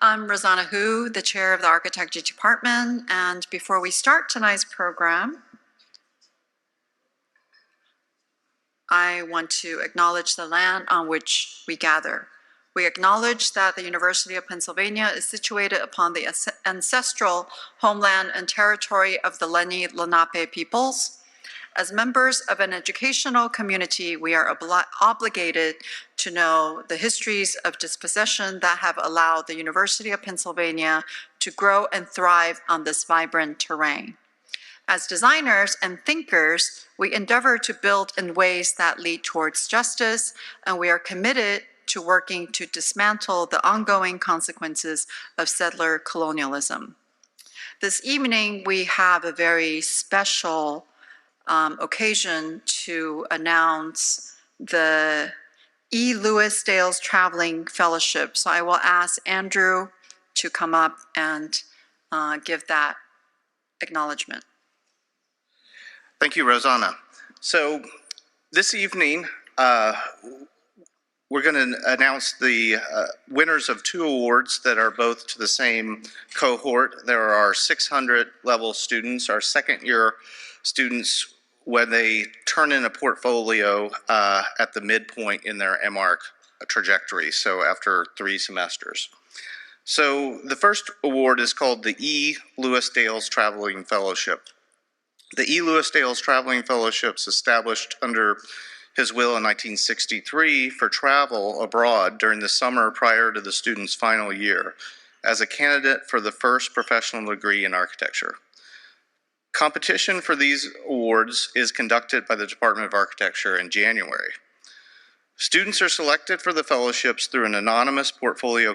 I'm Rosanna Hu, the chair of the Architecture Department, and before we start tonight's program, I want to acknowledge the land on which we gather. We acknowledge that the University of Pennsylvania is situated upon the ancestral homeland and territory of the Lenni Lenape peoples. As members of an educational community, we are obligated to know the histories of dispossession that have allowed the University of Pennsylvania to grow and thrive on this vibrant terrain. As designers and thinkers, we endeavor to build in ways that lead towards justice, and we are committed to working to dismantle the ongoing consequences of settler colonialism. This evening, we have a very special occasion to announce the E. Lewis Dales Traveling Fellowship. So I will ask Andrew to come up and give that acknowledgement. Thank you, Rosanna. So this evening, we're going to announce the winners of 2 awards that are both to the same cohort. There are our 600 level students, our second-year students, when they turn in a portfolio at the midpoint in their MARC trajectory, so after 3 semesters. So the first award is called the E. Lewis Dales Traveling Fellowship. The E. Lewis Dales Traveling Fellowships, established under his will in 1963 for travel abroad during the summer prior to the student's final year as a candidate for the first professional degree in architecture. Competition for these awards is conducted by the Department of Architecture in January. Students are selected for the fellowships through an anonymous portfolio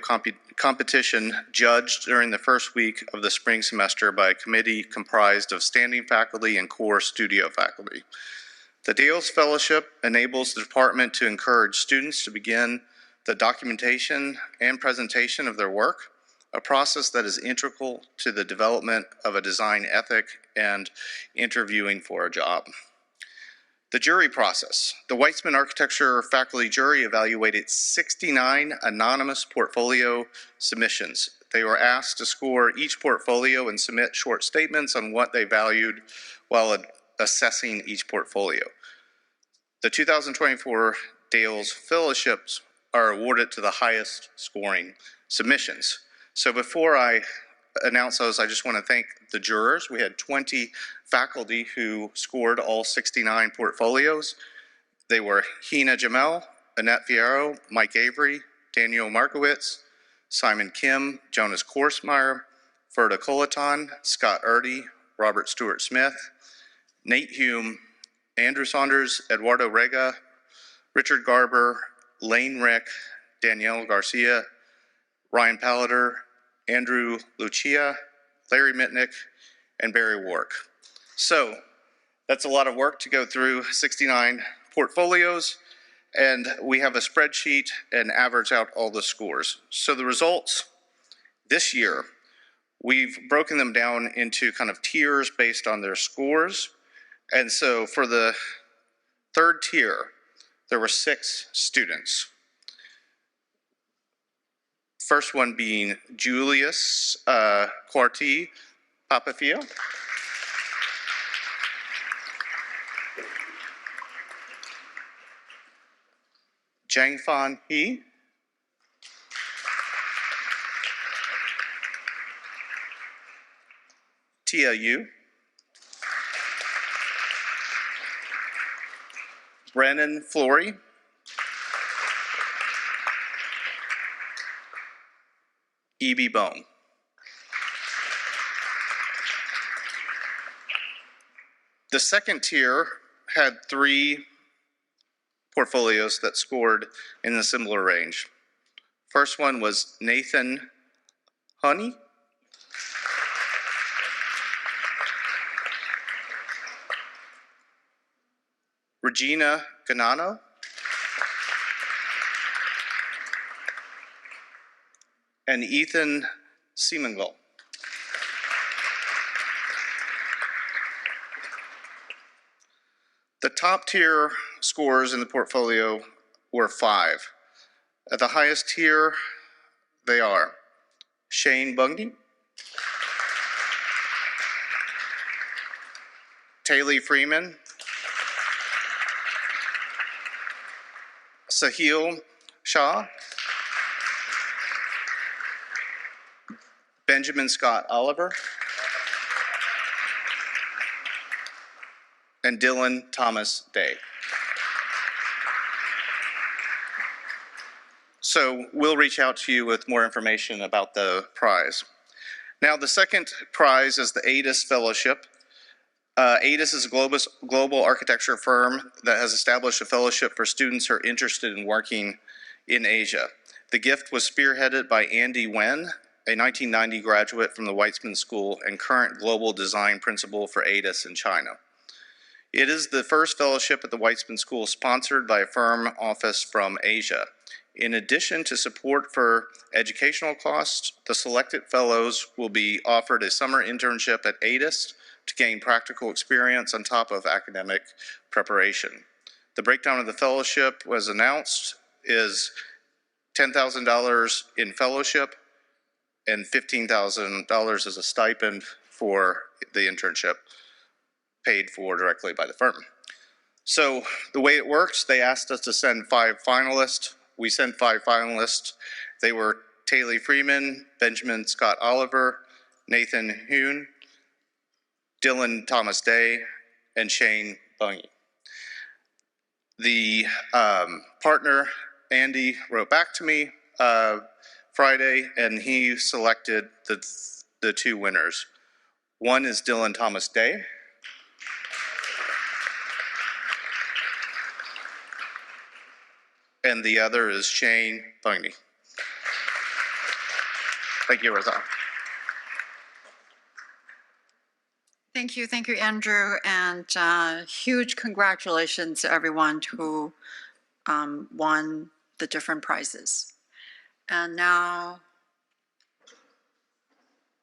competition judged during the first week of the spring semester by a committee comprised of standing faculty and core studio faculty. The Dales Fellowship enables the department to encourage students to begin the documentation and presentation of their work, a process that is integral to the development of a design ethic and interviewing for a job. The jury process. The Weitzman Architecture faculty jury evaluated 69 anonymous portfolio submissions. They were asked to score each portfolio and submit short statements on what they valued while assessing each portfolio. The 2024 Dales Fellowships are awarded to the highest scoring submissions. So before I announce those, I just want to thank the jurors. We had 20 faculty who scored all 69 portfolios. They were Hina Jamel, Annette Fierro, Mike Avery, Daniel Markowitz, Simon Kim, Jonas Korsmeyer, Ferda Colaton, Scott Erdy, Robert Stewart Smith, Nate Hume, Andrew Saunders, Eduardo Rega, Richard Garber, Lane Rick, Danielle Garcia, Ryan Palliter, Andrew Lucia, Larry Mitnick, and Barry Wark. So that's a lot of work to go through 69 portfolios, and we have a spreadsheet and average out all the scores. So the results this year, we've broken them down into kind of tiers based on their scores. And so for the third tier, there were 6 students. First one being Julius Quarti Papafio. Jang Fan He. Tia Yu. Brennan Flory. E.B. Bone. The second tier had 3 portfolios that scored in a similar range. First one was Nathan Honey. Regina Ganano. And Ethan Seamangle. The top tier scores in the portfolio were 5. At the highest tier, they are Shane Bungie, Taylor Freeman, Sahil Shah, Benjamin Scott Oliver, and Dylan Thomas Day. So we'll reach out to you with more information about the prize. Now, the second prize is the ADIS Fellowship. ADIS is a global architecture firm that has established a fellowship for students who are interested in working in Asia. The gift was spearheaded by Andy Wen, a 1990 graduate from the Weitzman School and current global design principal for ADIS in China. It is the first fellowship at the Weitzman School sponsored by a firm office from Asia. In addition to support for educational costs, the selected fellows will be offered a summer internship at ADIS to gain practical experience on top of academic preparation. The breakdown of the fellowship was announced is $10,000 in fellowship and $15,000 as a stipend for the internship, paid for directly by the firm. So the way it works, they asked us to send 5 finalists. We sent 5 finalists. They were Taylor Freeman, Benjamin Scott Oliver, Nathan Hoon, Dylan Thomas Day, and Shane Bungie. The partner, Andy, wrote back to me Friday, and he selected the 2 winners. One is Dylan Thomas Day. And the other is Shane Bungie. Thank you, Rosa. Thank you, Andrew, and huge congratulations to everyone who won the different prizes. And now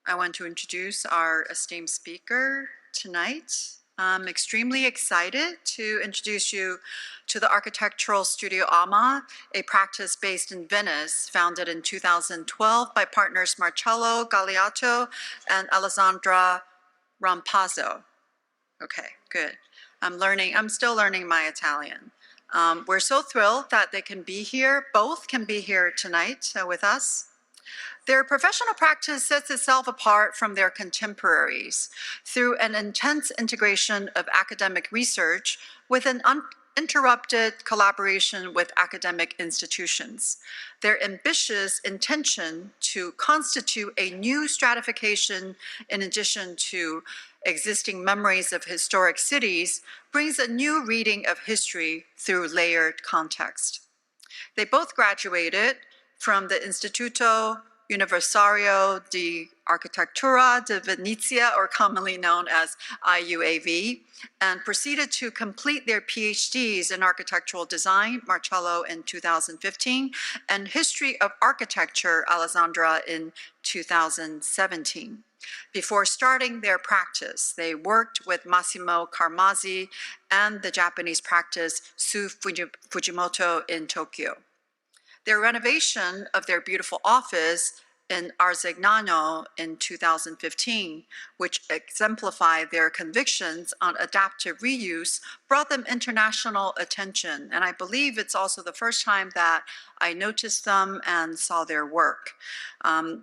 I want to introduce our esteemed speaker tonight. I'm extremely excited to introduce you to the architectural studio AMAA, a practice based in Venice, founded in 2012 by partners Marcello Galiotto and Alessandra Rampazzo. Okay, good. I'm still learning my Italian. We're so thrilled that they can be here, both can be here tonight with us. Their professional practice sets itself apart from their contemporaries through an intense integration of academic research with an uninterrupted collaboration with academic institutions. Their ambitious intention to constitute a new stratification in addition to existing memories of historic cities brings a new reading of history through layered context. They both graduated from the Istituto Universitario di Architettura di Venezia, or commonly known as IUAV, and proceeded to complete their PhDs in architectural design, Marcello in 2015, and history of architecture, Alessandra in 2017. Before starting their practice, they worked with Massimo Carmassi and the Japanese practice Su Fujimoto in Tokyo. Their renovation of their beautiful office in Arzegnano in 2015, which exemplified their convictions on adaptive reuse, brought them international attention. And I believe it's also the first time that I noticed them and saw their work.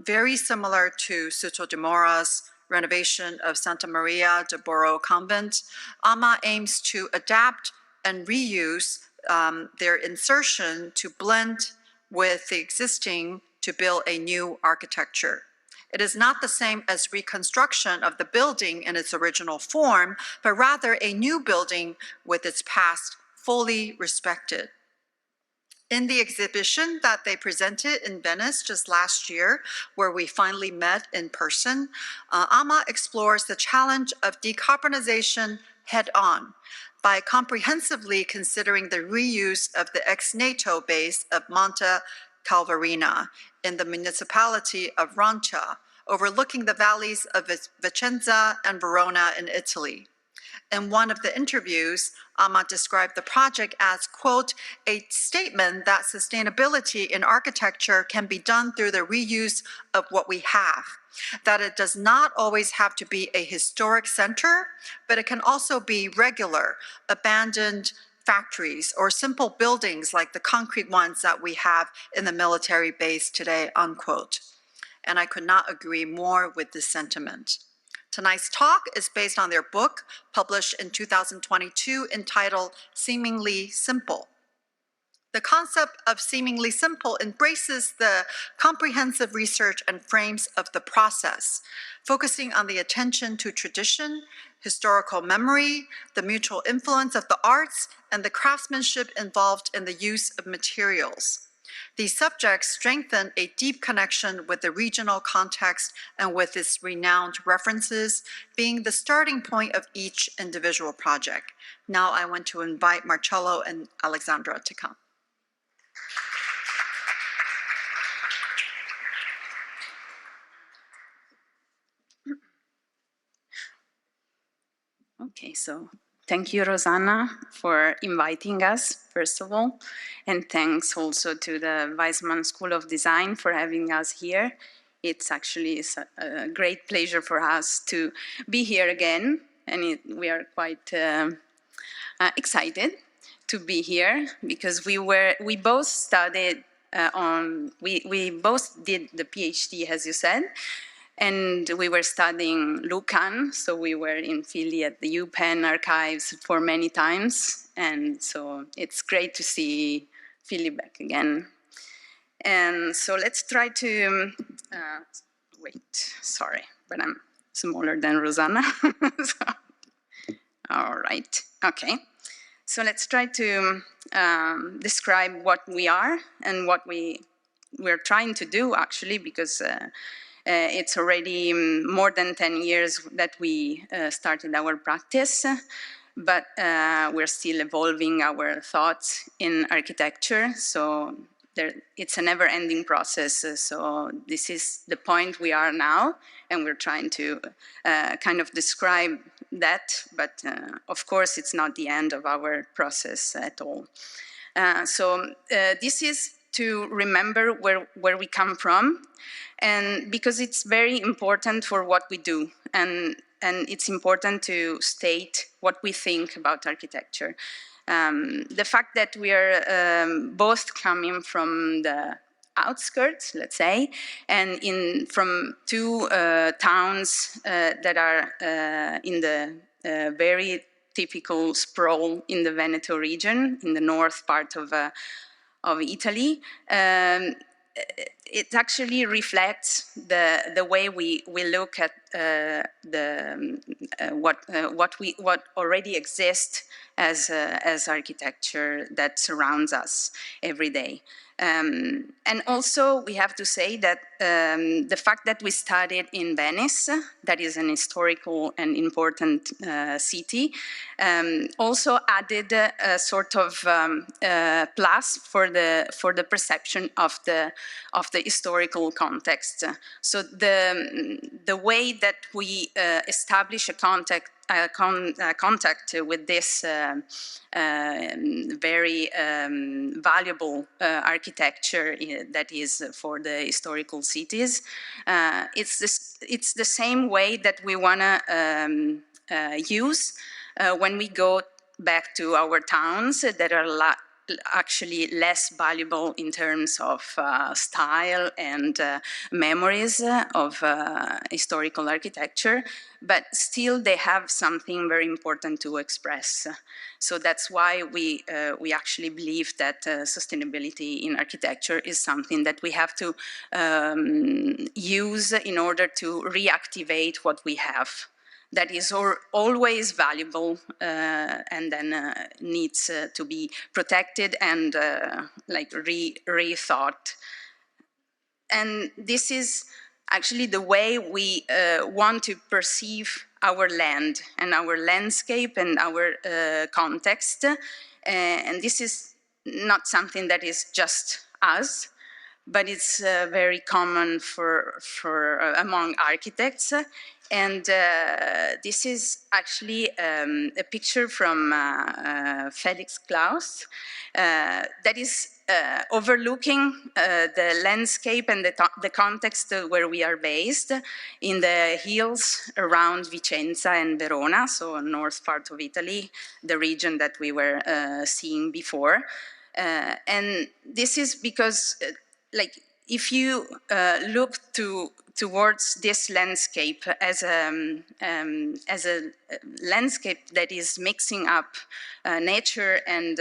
Very similar to Suto de Mora's renovation of Santa Maria de Boro Convent, AMAA aims to adapt and reuse their insertion to blend with the existing to build a new architecture. It is not the same as reconstruction of the building in its original form, but rather a new building with its past fully respected. In the exhibition that they presented in Venice just last year, where we finally met in person, AMAA explores the challenge of decarbonization head-on by comprehensively considering the reuse of the ex-NATO base of Monte Calvarina in the municipality of Rancia, overlooking the valleys of Vicenza and Verona in Italy. In one of the interviews, AMAA described the project as, quote, a statement that sustainability in architecture can be done through the reuse of what we have, that it does not always have to be a historic center, but it can also be regular, abandoned factories or simple buildings like the concrete ones that we have in the military base today, unquote. And I could not agree more with this sentiment. Tonight's talk is based on their book, published in 2022, entitled Seemingly Simple. The concept of seemingly simple embraces the comprehensive research and frames of the process, focusing on the attention to tradition, historical memory, the mutual influence of the arts, and the craftsmanship involved in the use of materials. These subjects strengthen a deep connection with the regional context and with its renowned references, being the starting point of each individual project. Now I want to invite Marcello and Alessandra to come. Okay, so thank you, Rosanna, for inviting us, first of all, and thanks also to the Weitzman School of Design for having us here. It's actually a great pleasure for us to be here again, and we are quite excited to be here because we both studied we both did the PhD, as you said, and we were studying Lucan, so we were in Philly at the UPenn archives for many times, and so it's great to see Philly back again. And so let's try to, sorry, but I'm smaller than Rosanna. So, all right, okay. So let's try to describe what we are and what we're trying to do, actually, because it's already more than 10 years that we started our practice, but we're still evolving our thoughts in architecture. So it's a never-ending process. So this is the point we are now, and we're trying to kind of describe that. But of course, it's not the end of our process at all. So this is to remember where we come from, and because it's very important for what we do, and it's important to state what we think about architecture. The fact that we are both coming from the outskirts, let's say, and from two towns that are in the very typical sprawl in the Veneto region, in the north part of Italy. It actually reflects the way we look at what already exists as architecture that surrounds us every day. And also, we have to say that the fact that we studied in Venice, that is an historical and important city, also added a sort of plus for the perception of the historical context. So the way that we establish a contact with this very valuable architecture that is for the historical cities. It's the same way that we want to use when we go back to our towns that are actually less valuable in terms of style and memories of historical architecture, but still they have something very important to express. So that's why we actually believe that sustainability in architecture is something that we have to use in order to reactivate what we have. That is always valuable and then needs to be protected and rethought. And this is actually the way we want to perceive our land and our landscape and our context. And this is not something that is just us, but it's very common for among architects. And this is actually a picture from Felix Klaus that is overlooking the landscape and the context where we are based in the hills around Vicenza and Verona, so north part of Italy, the region that we were seeing before. And this is because, like, if you look towards this landscape as a landscape that is mixing up nature and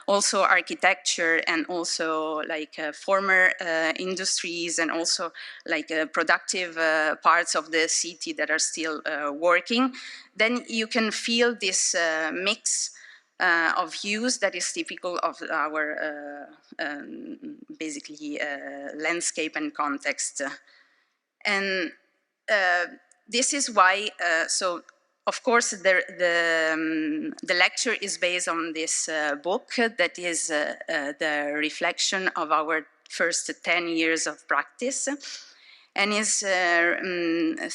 also architecture and also like former industries and also like productive parts of the city that are still working, then you can feel this mix of hues that is typical of our basically landscape and context. And this is why, so of course the lecture is based on this book that is the reflection of our first 10 years of practice, and is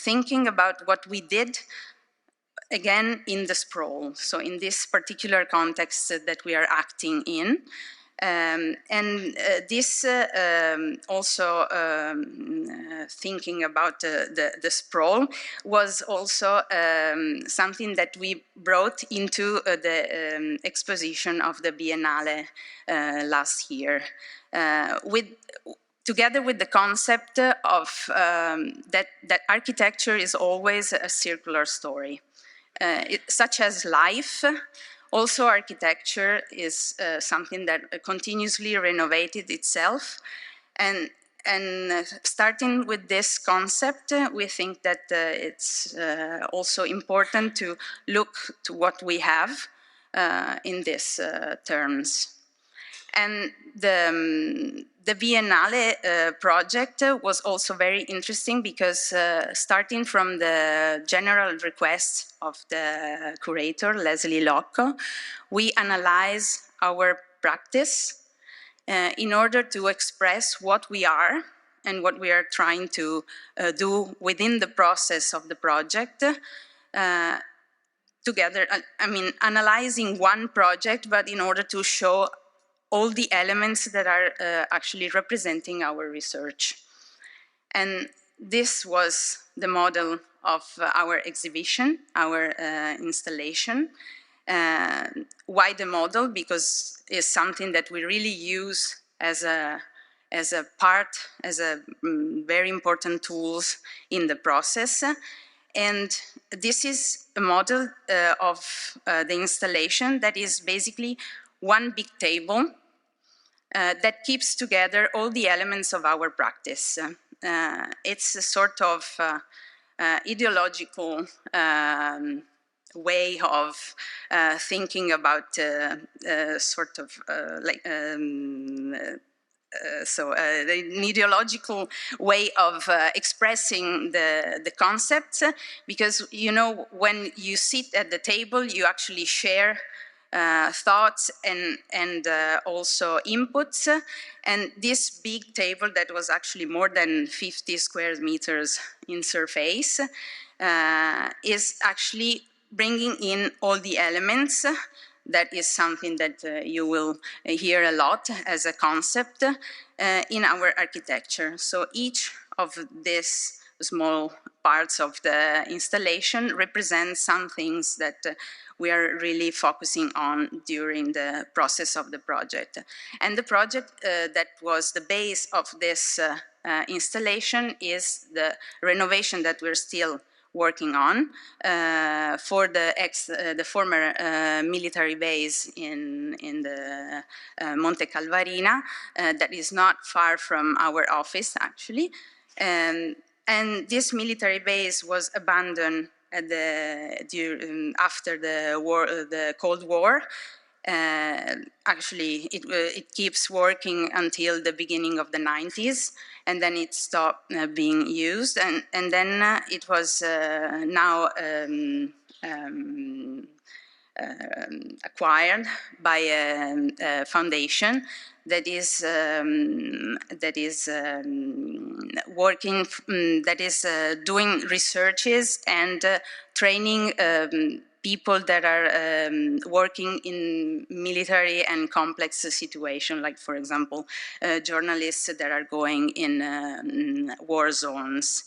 thinking about what we did again in the sprawl, so in this particular context that we are acting in. And this also thinking about the sprawl was also something that we brought into the exposition of the Biennale last year, together with the concept of that architecture is always a circular story. Such as life, also architecture is something that continuously renovated itself. And starting with this concept, we think that it's also important to look to what we have in these terms. And the Biennale project was also very interesting because starting from the general request of the curator, Leslie Locke, we analyze our practice in order to express what we are and what we are trying to do within the process of the project. Together, I mean, analyzing one project, but in order to show all the elements that are actually representing our research. And this was the model of our exhibition, our installation. Why the model? Because it's something that we really use as a part, as a very important tools in the process. And this is a model of the installation that is basically one big table that keeps together all the elements of our practice. It's a sort of ideological way of thinking about sort of like an ideological way of expressing the concepts, because, you know, when you sit at the table, you actually share thoughts and also inputs. And this big table that was actually more than 50 square meters in surface is actually bringing in all the elements. That is something that you will hear a lot as a concept in our architecture. So each of these small parts of the installation represents some things that we are really focusing on during the process of the project. And the project that was the base of this installation is the renovation that we're still working on for the former military base in the Monte Calvarina that is not far from our office, actually. And this military base was abandoned at after the war, the Cold War. Actually, it keeps working until the beginning of the 90s, and then it stopped being used, and then it was now acquired by a foundation that is working, that is doing researches and training people that are working in military and complex situations, like, for example, journalists that are going in war zones.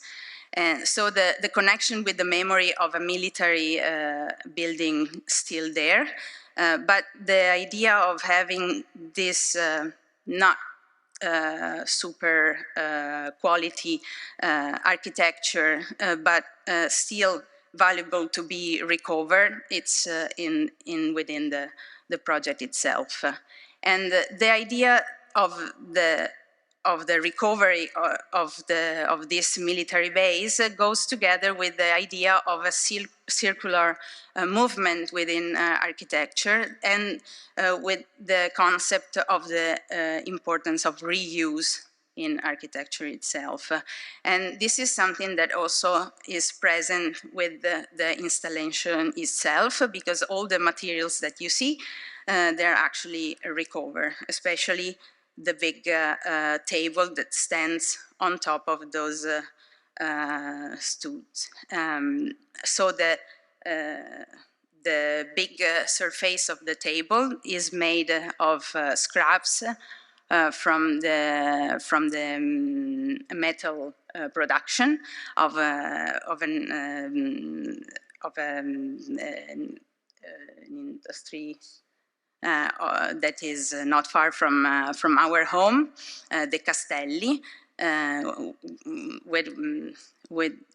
And so the connection with the memory of a military building still there, but the idea of having this not super quality architecture, but still valuable to be recovered, it's within the project itself. And the idea of the recovery of this military base goes together with the idea of a circular movement within architecture, and with the concept of the importance of reuse in architecture itself. And this is something that also is present with the installation itself, because all the materials that you see, they're actually recovered, especially the big table that stands on top of those stools. So the big surface of the table is made of scraps from the metal production of an industry that is not far from our home, the Castelli.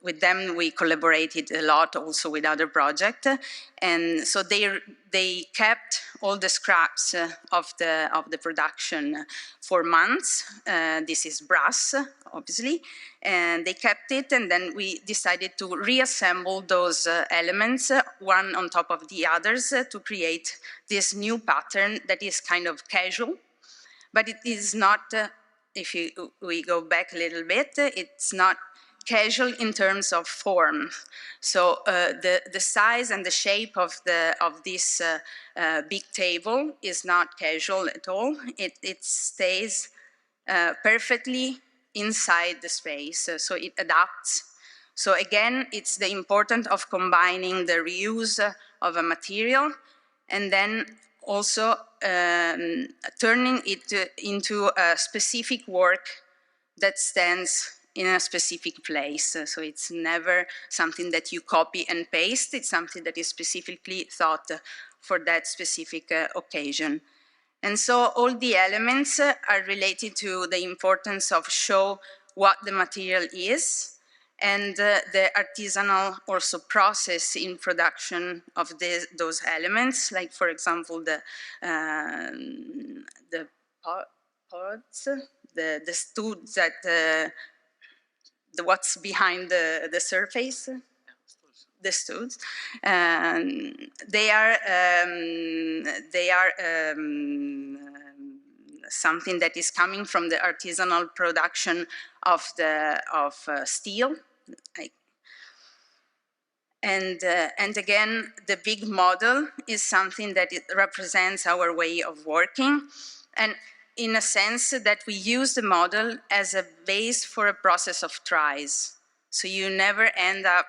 With them we collaborated a lot also with other projects, and so they kept all the scraps of the production for months. This is brass, obviously, and they kept it, and then we decided to reassemble those elements one on top of the others to create this new pattern that is kind of casual, but it is not. If we go back a little bit, it's not casual in terms of form. So the size and the shape of this big table is not casual at all. It stays perfectly inside the space, so it adapts. So again, it's the importance of combining the reuse of a material and then also turning it into a specific work that stands in a specific place. So it's never something that you copy and paste, it's something that is specifically thought for that specific occasion. And so all the elements are related to the importance of show what the material is, and the artisanal also process in production of those elements, like, for example, the pods, the studs that what's behind the surface, the studs. They are something that is coming from the artisanal production of steel. And again, the big model is something that it represents our way of working, and in a sense that we use the model as a base for a process of tries. So you never end up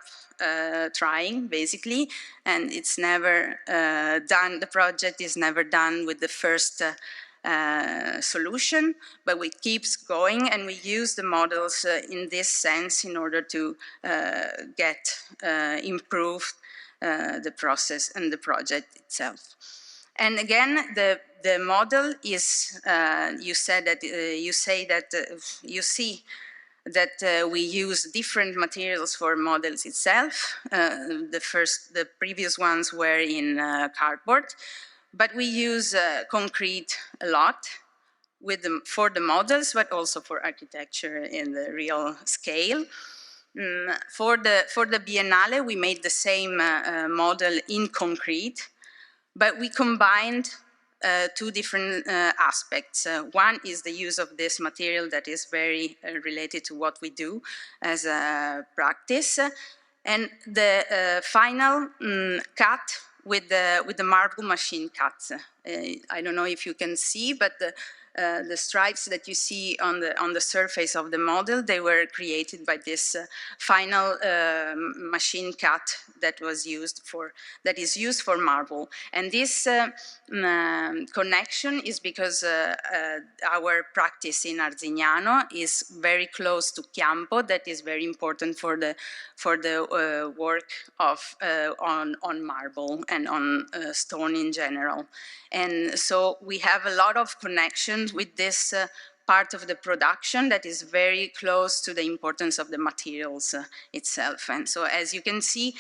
trying, basically, and it's never done, the project is never done with the first solution, but we keep going, and we use the models in this sense in order to improve the process and the project itself. And again, the model is, you say that we use different materials for models itself. The previous ones were in cardboard, but we use concrete a lot for the models, but also for architecture in the real scale. For the Biennale, we made the same model in concrete, but we combined two different aspects. One is the use of this material that is very related to what we do as a practice, and the final with the marble machine cuts. I don't know if you can see, but the stripes that you see on the surface of the model, they were created by this final machine cut that is used for marble. And this connection is because our practice in Arzignano is very close to Chiampo. That is very important for the work of on marble and on stone in general. And so we have a lot of connections with this part of the production that is very close to the importance of the materials itself. And so, as you can see,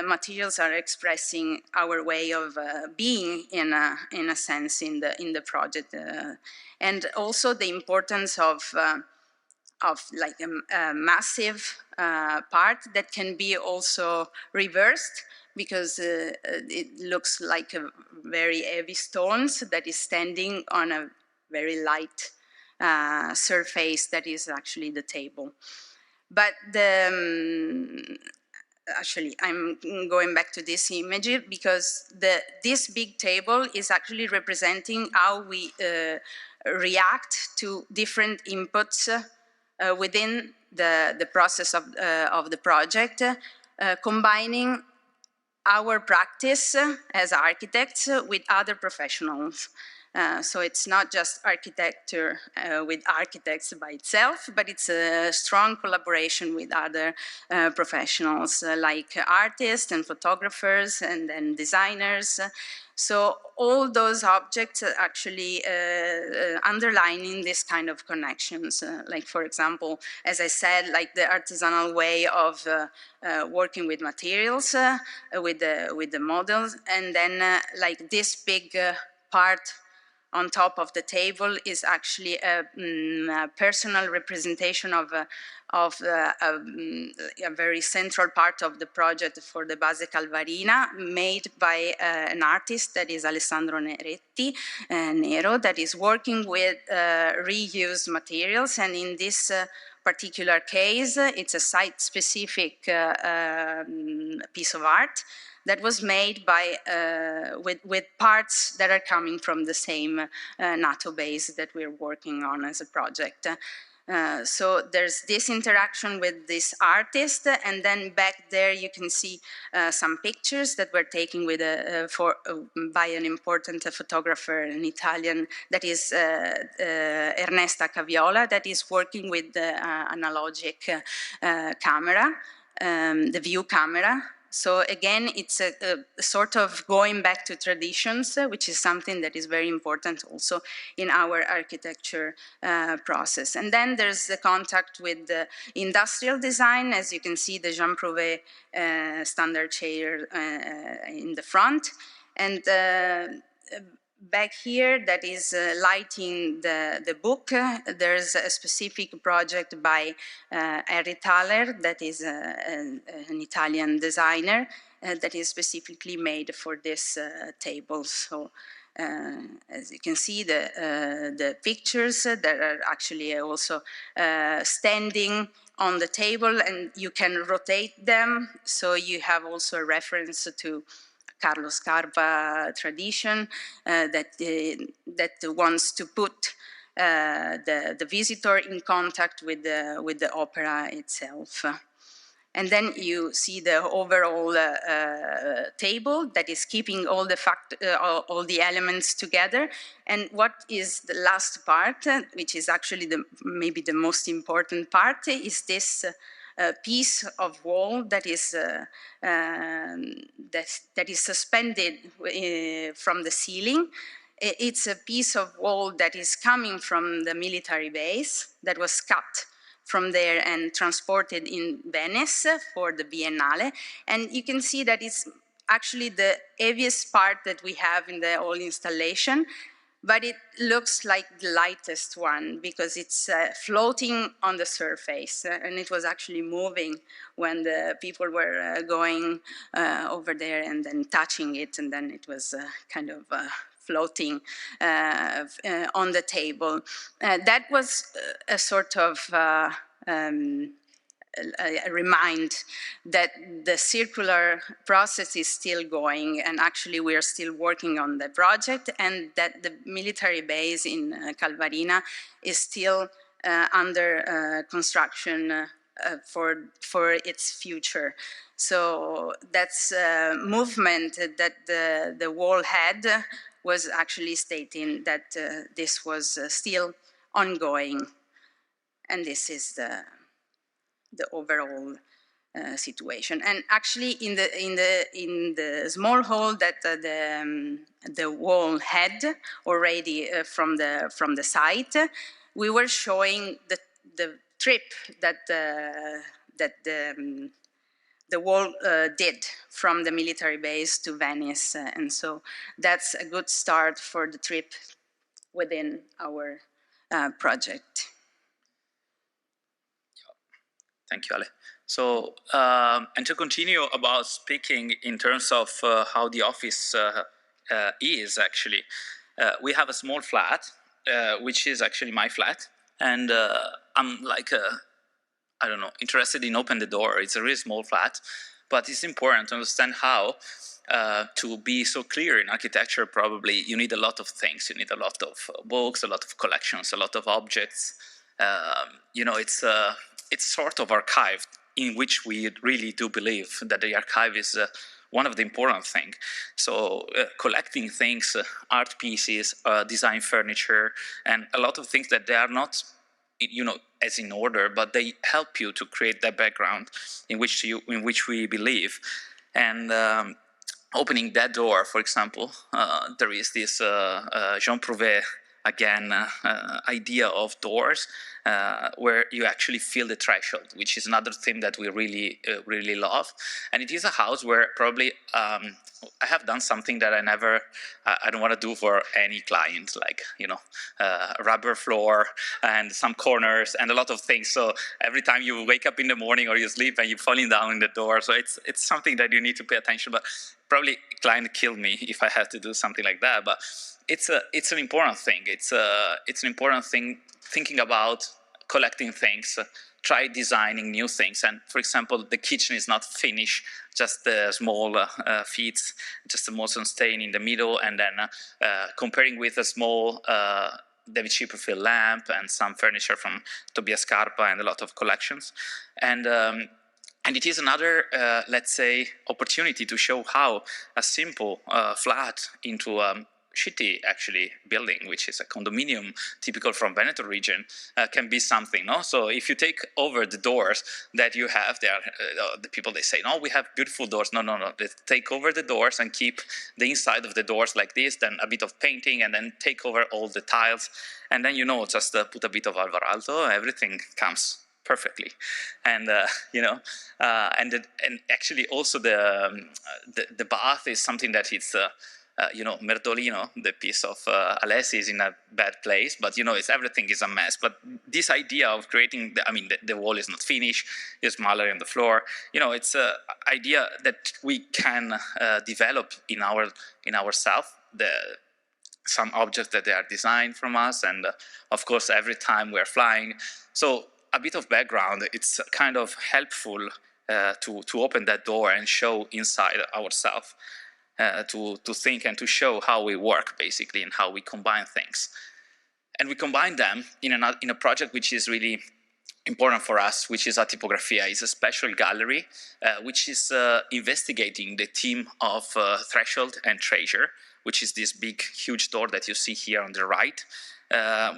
materials are expressing our way of being in a sense in the project, and also the importance of like a massive part that can be also reversed, because it looks like a very heavy stones that is standing on a very light surface that is actually the table. But actually, I'm going back to this image because this big table is actually representing how we react to different inputs within the process of the project, combining our practice as architects with other professionals. So it's not just architecture with architects by itself, but it's a strong collaboration with other professionals like artists and photographers and then designers. So all those objects are actually underlining this kind of connections. Like, for example, as I said, like the artisanal way of working with materials, with the models, and then like this big part on top of the table is actually a personal representation of a very central part of the project for the Base Calvarina, made by an artist that is Alessandro Nero, that is working with reused materials. And in this particular case, it's a site-specific piece of art that was made by with parts that are coming from the same NATO base that we're working on as a project. So there's this interaction with this artist, and then back there you can see some pictures that were taken with by an important photographer, an Italian, that is Ernesta Caviola, that is working with the analogic camera, the view camera. So again, it's a sort of going back to traditions, which is something that is very important also in our architecture process. And then there's the contact with the industrial design. As you can see, the Jean Prouvé standard chair in the front. And back here, that is lighting the book. There's a specific project by Harry Thaler, that is an Italian designer, that is specifically made for this table. So as you can see, the pictures that are actually also standing on the table, and you can rotate them. So you have also a reference to Carlo Scarpa tradition that wants to put the visitor in contact with the opera itself. And then you see the overall table that is keeping all the elements together. And what is the last part, which is actually maybe the most important part, is this piece of wall that is that is suspended from the ceiling. It's a piece of wall that is coming from the military base that was cut from there and transported in Venice for the Biennale. And you can see that it's actually the heaviest part that we have in the whole installation, but it looks like the lightest one because it's floating on the surface, and it was actually moving when the people were going over there and then touching it, and then it was kind of floating on the table. That was a sort of remind that the circular process is still going, and actually we are still working on the project, and that the military base in Calvarina is still under construction for its future. So that's a movement that the wall had was actually stating that this was still ongoing, and this is the overall situation. And actually, in the small hole that the wall had already from the site, we were showing the trip that the wall did from the military base to Venice, and so that's a good start for the trip within our project. Thank you, Ale. So, and to continue about speaking in terms of how the office is actually, we have a small flat, which is actually my flat, and I'm like, I don't know, interested in open the door. It's a really small flat, but it's important to understand how to be so clear in architecture. Probably you need a lot of things. You need a lot of books, a lot of collections, a lot of objects. You know, it's sort of archived, in which we really do believe that the archive is one of the important things. So collecting things, art pieces, design furniture, and a lot of things that they are not, you know, as in order, but they help you to create that background in which we believe. And opening that door, for example, there is this Jean Prouvé again idea of doors where you actually feel the threshold, which is another thing that we really love. And it is a house where probably I have done something that I don't want to do for any client, like, you know, rubber floor and some corners and a lot of things. So every time you wake up in the morning or you sleep and you're falling down in the door, so it's something that you need to pay attention. But probably client kill me if I have to do something like that. But it's an important thing. It's an important thing thinking about collecting things, try designing new things. And for example, the kitchen is not finished, just the small feet, just a motion stain in the middle, and then comparing with a small David Chipperfield lamp and some furniture from Tobias Scarpa and a lot of collections. And it is another, let's say, opportunity to show how a simple flat into shitty actually building, which is a condominium typical from Veneto region, can be something, no? So if you take over the doors that you have there, the people, they say, no, we have beautiful doors. No, they take over the doors and keep the inside of the doors like this, then a bit of painting, and then take over all the tiles, and then, you know, just put a bit of Alvarado, everything comes perfectly. And you know, and actually also the bath is something that it's you know, Merdolino, the piece of Alessi, is in a bad place, but, you know, everything is a mess. But this idea of creating, the wall is not finished, there's mallory on the floor, you know, it's an idea that we can develop in ourselves, some objects that they are designed from us, and of course, every time we're flying. So a bit of background, it's kind of helpful to open that door and show inside ourselves. To think and to show how we work, basically, and how we combine things. And we combine them in a project which is really important for us, which is Atipografia. It's a special gallery which is investigating the theme of threshold and treasure, which is this big, huge door that you see here on the right,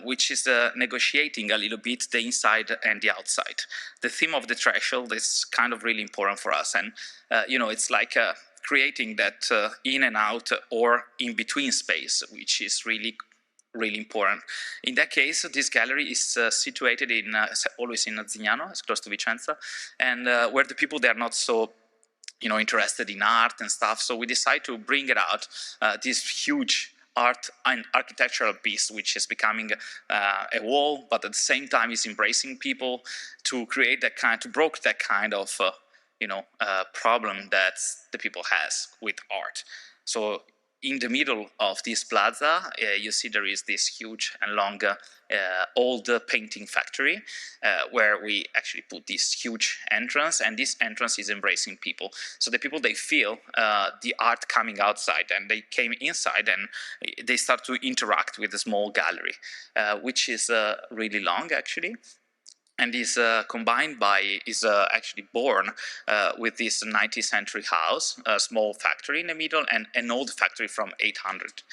which is negotiating a little bit the inside and the outside. The theme of the threshold is kind of really important for us. And, you know, it's like creating that in and out or in between space, which is really important. In that case, this gallery is situated in always in Zignano, it's close to Vicenza, and where the people, they are not so, you know, interested in art and stuff. So we decide to bring it out, this huge art and architectural piece, which is becoming a wall, but at the same time is embracing people to create that kind, to broke that kind of you know, problem that the people has with art. So in the middle of this plaza, you see there is this huge and long old painting factory where we actually put this huge entrance, and this entrance is embracing people. So the people, they feel the art coming outside, and they came inside and they start to interact with the small gallery, which is really long actually. And is combined by, is actually born with this 19th century house, a small factory in the middle, and an old factory from 800.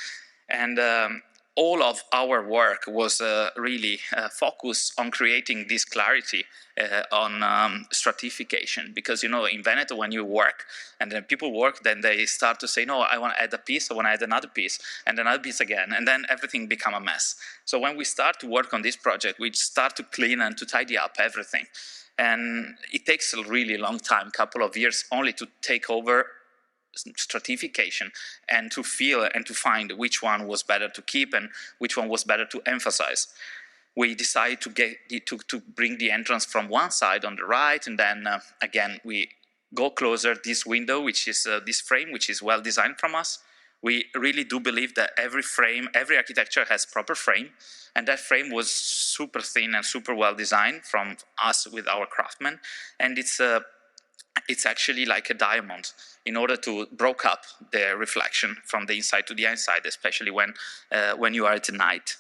And all of our work was really focused on creating this clarity on stratification, because you know in Veneto when you work and then people work, then they start to say, no, I want to add a piece, I want to add another piece and another piece again, and then everything become a mess. So when we start to work on this project, we start to clean and to tidy up everything, and it takes a really long time, couple of years only to take over stratification and to feel and to find which one was better to keep and which one was better to emphasize. We decided to bring the entrance from one side on the right, and then again we go closer this window, which is this frame, which is well designed from us. We really do believe that every frame, every architecture has proper frame, and that frame was super thin and super well designed from us with our craftsmen, and it's actually like a diamond in order to break up the reflection from the inside to the outside, especially when you are at night.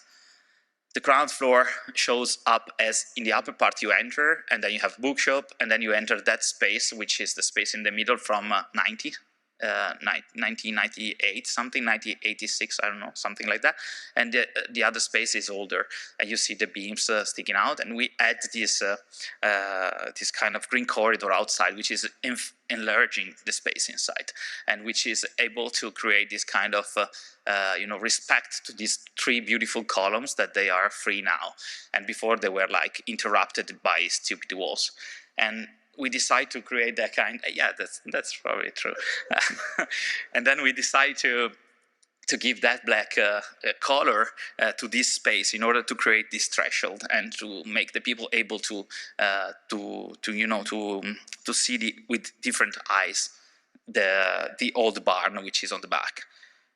The ground floor shows up as in the upper part you enter, and then you have bookshop, and then you enter that space, which is the space in the middle from 1998, something, 1986, I don't know, something like that. And the other space is older, and you see the beams sticking out, and we add this this kind of green corridor outside, which is enlarging the space inside, and which is able to create this kind of respect to these three beautiful columns that they are free now, and before they were like interrupted by stupid walls. And we decide to create that kind. Yeah, that's probably true. And then we decide to give that black color to this space in order to create this threshold and to make the people able to see with different eyes the old barn which is on the back.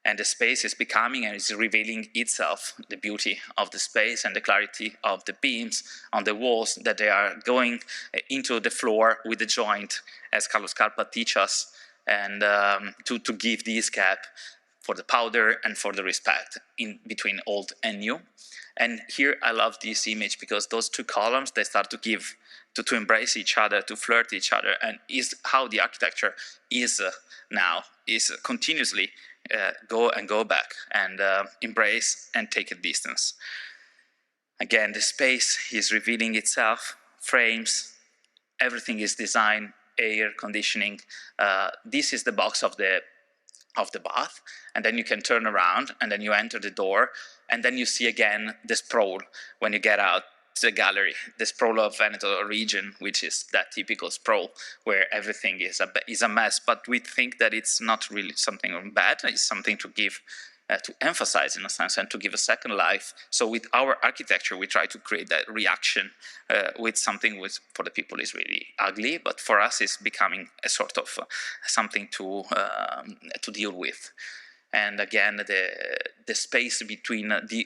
And the space is becoming and is revealing itself, the beauty of the space and the clarity of the beams on the walls, that they are going into the floor with the joint, as Carlos Carpa teaches us, and to give this gap for the powder and for the respect in between old and new. And here I love this image because those two columns, they start to give, to embrace each other, to flirt each other, and is how the architecture is now, is continuously go back and embrace and take a distance. Again, the space is revealing itself, frames, everything is designed, air conditioning. This is the box of the bath, and then you can turn around and then you enter the door, and then you see again the sprawl when you get out the gallery, the sprawl of Veneto region, which is that typical sprawl where everything is a mess, but we think that it's not really something bad, it's something to give, to emphasize in a sense, and to give a second life. So with our architecture, we try to create that reaction with something which for the people is really ugly, but for us is becoming a sort of something to deal with. And again, the space between the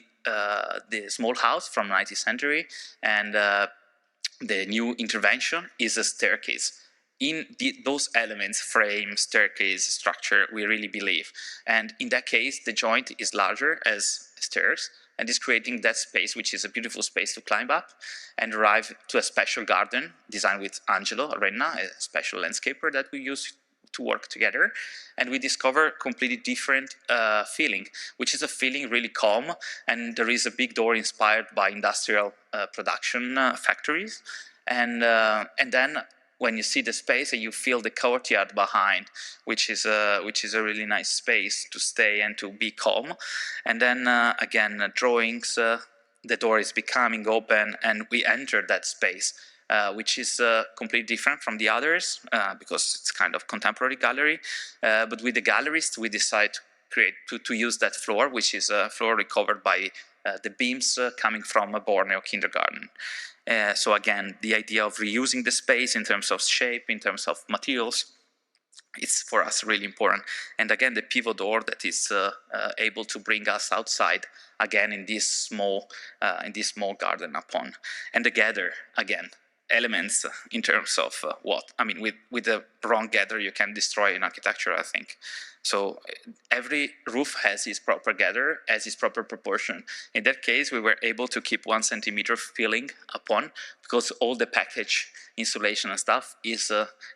small house from 19th century and the new intervention is a staircase. In those elements, frame, staircase, structure, we really believe. And in that case, the joint is larger as stairs, and is creating that space, which is a beautiful space to climb up and arrive to a special garden designed with Angelo Renna, a special landscaper that we use to work together, and we discover completely different feeling, which is a feeling really calm, and there is a big door inspired by industrial production factories, and then when you see the space and you feel the courtyard behind, which is a really nice space to stay and to be calm, and then again drawings, the door is becoming open and we enter that space. Which is completely different from the others because it's kind of contemporary gallery. But with the gallerist, we decide to use that floor, which is a floor recovered by the beams coming from a Borneo kindergarten. So again, the idea of reusing the space in terms of shape, in terms of materials, it's for us really important. And again, the pivot door that is able to bring us outside again in this small garden upon. And the gather, again, elements in terms of what I mean, with the wrong gather you can destroy an architecture, I think. So every roof has its proper gather, has its proper proportion. In that case, we were able to keep 1 centimeter filling upon, because all the package insulation and stuff is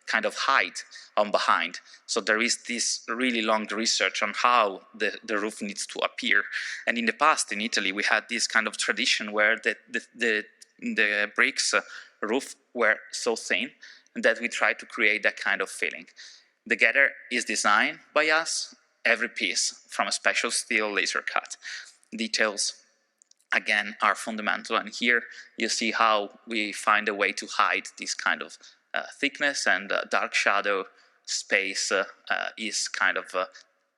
kind of hide on behind. So there is this really long research on how the roof needs to appear. And in the past in Italy, we had this kind of tradition where the bricks roof were so thin that we tried to create that kind of feeling. The gather is designed by us, every piece from a special steel laser cut. Details, again, are fundamental, and here you see how we find a way to hide this kind of thickness, and dark shadow space is kind of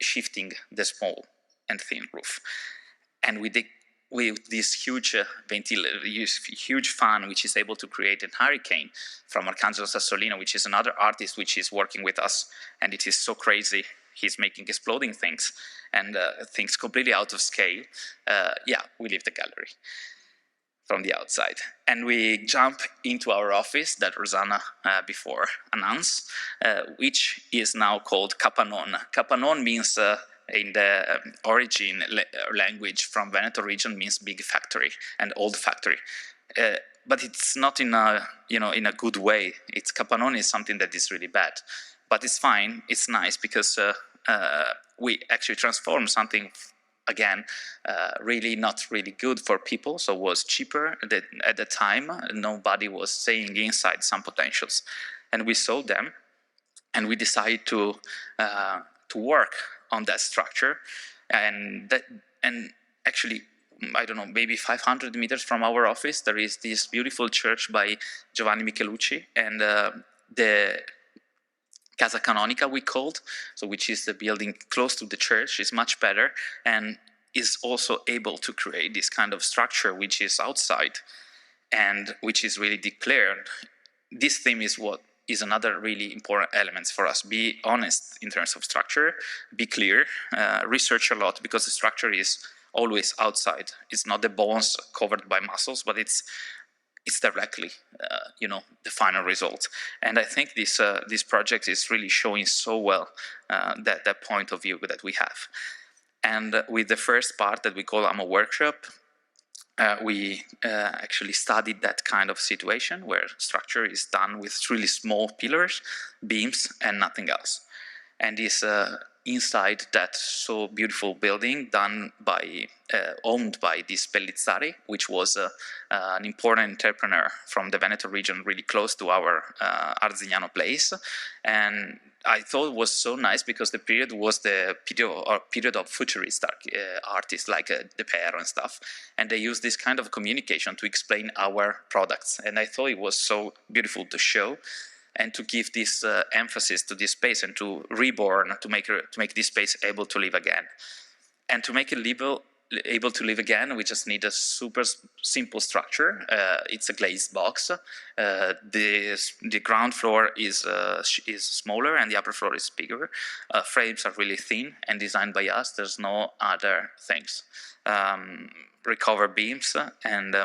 shifting the small and thin roof. And with this huge huge fan, which is able to create a hurricane, from Arcangelo Sassolino, which is another artist which is working with us, and it is so crazy. He's making exploding things, and things completely out of scale. Yeah, we leave the gallery from the outside, and we jump into our office that Rosanna before announced, which is now called Capanon. Capanon means in the origin language from Veneto region means big factory and old factory. But it's not in a, in a good way. It's Capanon is something that is really bad, but it's fine. It's nice because we actually transform something, again, really not really good for people. So it was cheaper at the time. Nobody was saying inside some potentials, and we sold them, and we decided to work on that structure, and actually, I don't know, maybe 500 meters from our office, there is this beautiful church by Giovanni Michelucci, and the Casa Canonica, we called, so which is the building close to the church, is much better, and is also able to create this kind of structure which is outside, and which is really declared. This theme is what is another really important element for us. Be honest in terms of structure, be clear, research a lot, because the structure is always outside. It's not the bones covered by muscles, but it's directly, the final result. And I think this project is really showing so well that point of view that we have. And with the first part that we call AMAA workshop, we actually studied that kind of situation where structure is done with really small pillars, beams, and nothing else. And is inside that so beautiful building owned by this Pellizzari, which was an important entrepreneur from the Veneto region, really close to our Arzignano place. And I thought it was so nice because the period was the period of futurist artists like De Pero and stuff, and they used this kind of communication to explain our products. And I thought it was so beautiful to show and to give this emphasis to this space and to reborn, to make this space able to live again. And to make it able to live again, we just need a super simple structure. It's a glazed box. The ground floor is smaller and the upper floor is bigger. Frames are really thin and designed by us. There's no other things. Recover beams and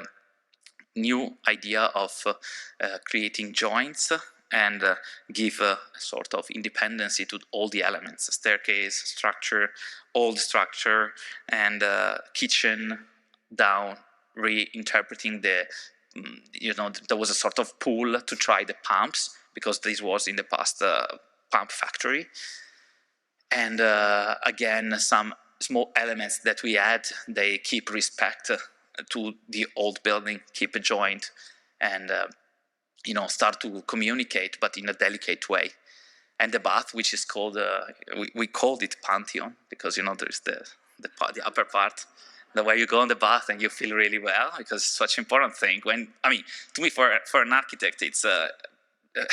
new idea of creating joints and give a sort of independency to all the elements: staircase, structure, old structure, and kitchen down, reinterpreting the, there was a sort of pool to try the pumps, because this was in the past pump factory. And again, some small elements that we add, they keep respect to the old building, keep a joint, and start to communicate, but in a delicate way. And the bath, which is called, we called it Pantheon, because, there's the upper part, the way you go in the bath and you feel really well, because it's such an important thing. To me, for an architect, it's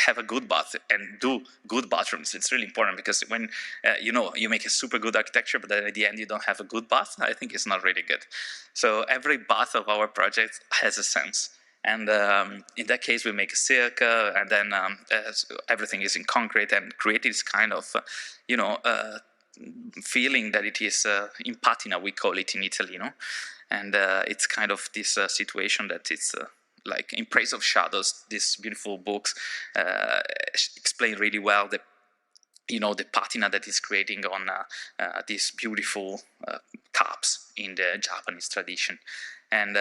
have a good bath and do good bathrooms. It's really important, because when, you make a super good architecture, but then at the end you don't have a good bath, I think it's not really good. So every bath of our project has a sense. And in that case, we make a circle, and then everything is in concrete and create this kind of, feeling that it is in patina, we call it in Italy, and it's kind of this situation that it's like In Praise of Shadows. These beautiful books explain really well the patina that is creating on these beautiful cups in the Japanese tradition. And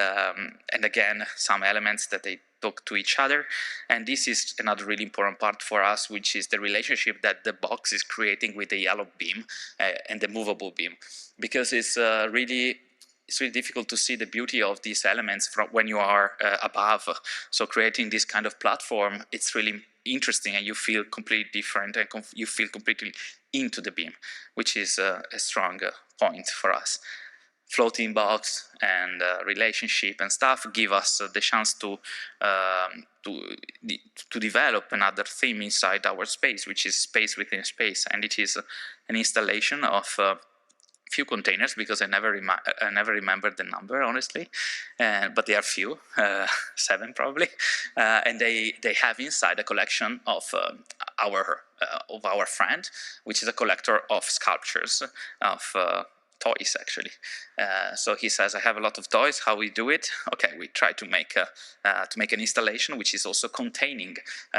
again, some elements that they talk to each other. And this is another really important part for us, which is the relationship that the box is creating with the yellow beam and the movable beam. Because it's really difficult to see the beauty of these elements from when you are above. So creating this kind of platform, it's really interesting, and you feel completely different, and you feel completely into the beam, which is a strong point for us. Floating box and relationship and stuff give us the chance to develop another theme inside our space, which is space within space, and it is an installation of few containers, because I never remember the number, honestly, but they are few, 7 probably, and they have inside a collection of our friend, which is a collector of sculptures, of toys, actually. So he says, I have a lot of toys. How we do it? Okay, we try to make an installation which is also containing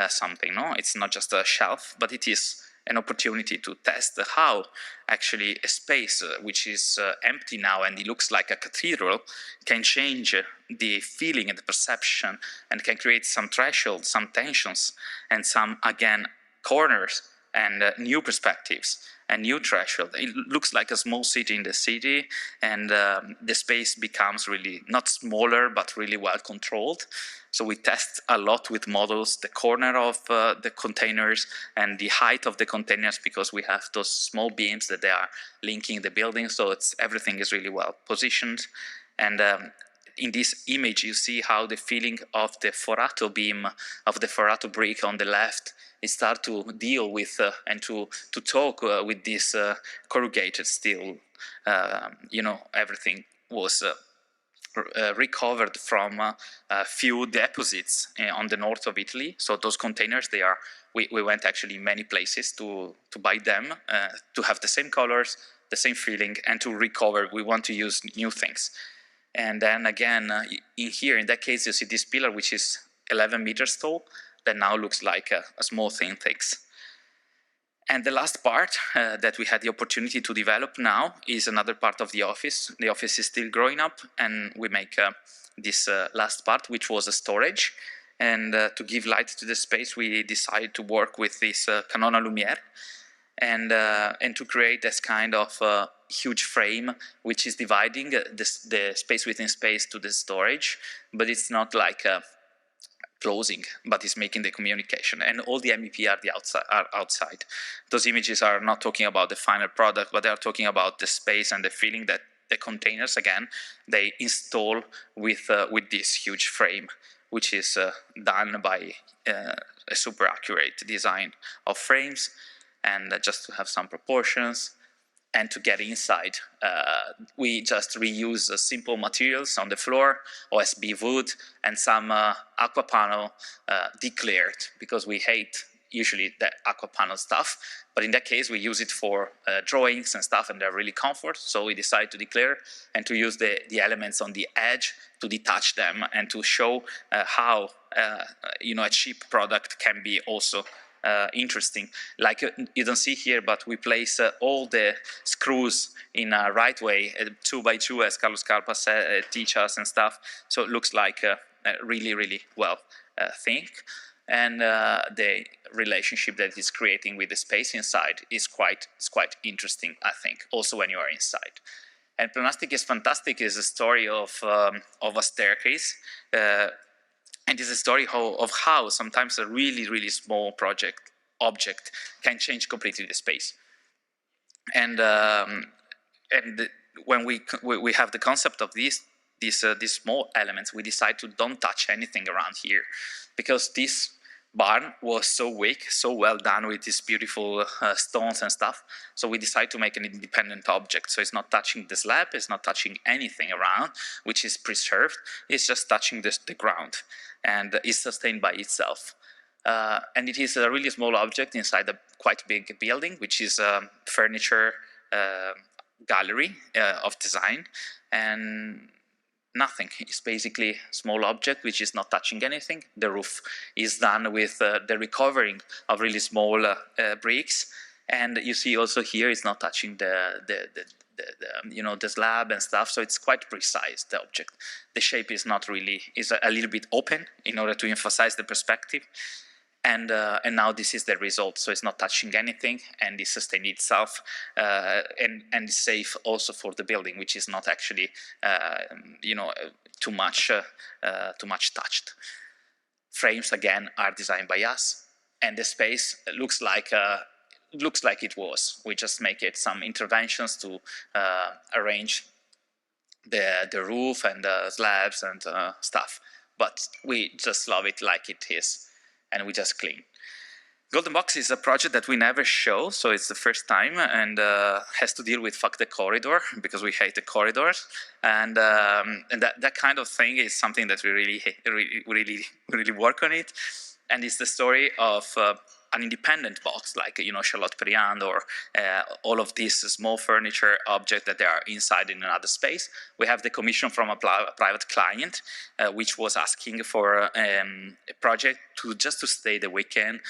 something. No, it's not just a shelf, but it is an opportunity to test how actually a space which is empty now and it looks like a cathedral can change the feeling and the perception, and can create some thresholds, some tensions, and some, again, corners and new perspectives and new threshold. It looks like a small city in the city, and the space becomes really not smaller, but really well controlled. So we test a lot with models, the corner of the containers and the height of the containers, because we have those small beams that they are linking the building. So everything is really well positioned. And in this image, you see how the feeling of the forato beam, of the forato brick on the left, it start to deal with and to talk with this corrugated steel. Everything was recovered from a few deposits on the north of Italy. So those containers, we went actually many places to buy them, to have the same colors, the same feeling, and to recover. We want to use new things. And then again, in that case, you see this pillar, which is 11 meters tall, that now looks like a small thin things. And the last part that we had the opportunity to develop now is another part of the office. The office is still growing up, and we make this last part, which was a storage. And to give light to the space, we decided to work with this Canona Lumiere, and to create this kind of huge frame, which is dividing the space within space to the storage, but it's not like closing, but it's making the communication. And all the MEP are outside. Those images are not talking about the final product, but they are talking about the space and the feeling that the containers, again, they install with this huge frame, which is done by a super accurate design of frames. And just to have some proportions, and to get inside, we just reuse simple materials on the floor, OSB wood, and some aqua panel declared, because we hate usually the aqua panel stuff. But in that case, we use it for drawings and stuff, and they're really comfort. So we decided to declare and to use the elements on the edge to detach them, and to show how a cheap product can be also interesting. Like you don't see here, but we place all the screws in a right way, 2 by 2, as Carlos Carpa teach us and stuff. So it looks like really, really well think. And the relationship that it's creating with the space inside is quite interesting, I think, also when you are inside. And Plastic is Fantastic is a story of a staircase. And it's a story of how sometimes a really, really small object can change completely the space. And when we have the concept of these small elements, we decide to don't touch anything around here, because this barn was so weak, so well done with these beautiful stones and stuff. So we decided to make an independent object. So it's not touching the slab, it's not touching anything around, which is preserved. It's just touching the ground, and is sustained by itself. And it is a really small object inside a quite big building, which is a furniture gallery of design, and nothing. It's basically a small object which is not touching anything. The roof is done with the recovering of really small bricks, and you see also here it's not touching the slab and stuff. So it's quite precise, the object. The shape is not really, is a little bit open in order to emphasize the perspective. And now this is the result. So it's not touching anything, and it sustains itself, and is safe also for the building, which is not actually, too much touched. Frames again are designed by us, and the space looks like it was. We just make it some interventions to arrange the roof and the slabs and stuff, but we just love it like it is. And we just clean. Golden Box is a project that we never show, so it's the first time, and has to deal with fuck the corridor, because we hate the corridors, and that kind of thing is something that we really work on it, and it's the story of an independent box, like Charlotte Perriand or all of these small furniture objects that they are inside in another space. We have the commission from a private client, which was asking for a project just to stay the weekend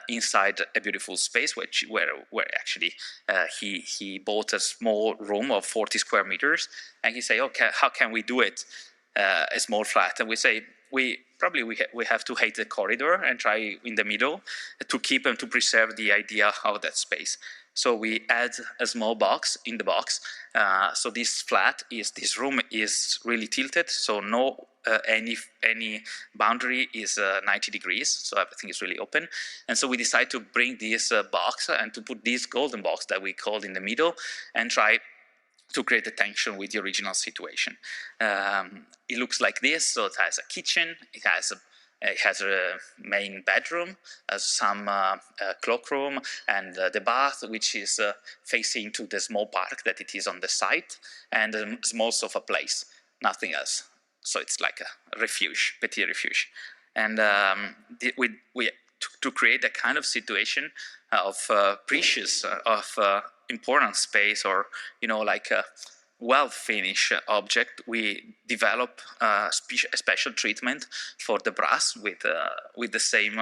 inside a beautiful space, where actually he bought a small room of 40 square meters, and he said, okay, how can we do it? A small flat, and we say, we have to hate the corridor and try in the middle to keep and to preserve the idea of that space. So we add a small box in the box. So this room is really tilted. So no any boundary is 90 degrees. So everything is really open. And so we decide to bring this box and to put this golden box that we called in the middle and try to create a tension with the original situation. It looks like this. So it has a kitchen, it has a main bedroom, some cloakroom, and the bath, which is facing to the small park that it is on the site, and a small sofa place, nothing else. So it's like a refuge, petit refuge. And to create a kind of situation of precious, of important space, or like a well-finished object, we develop a special treatment for the brass with the same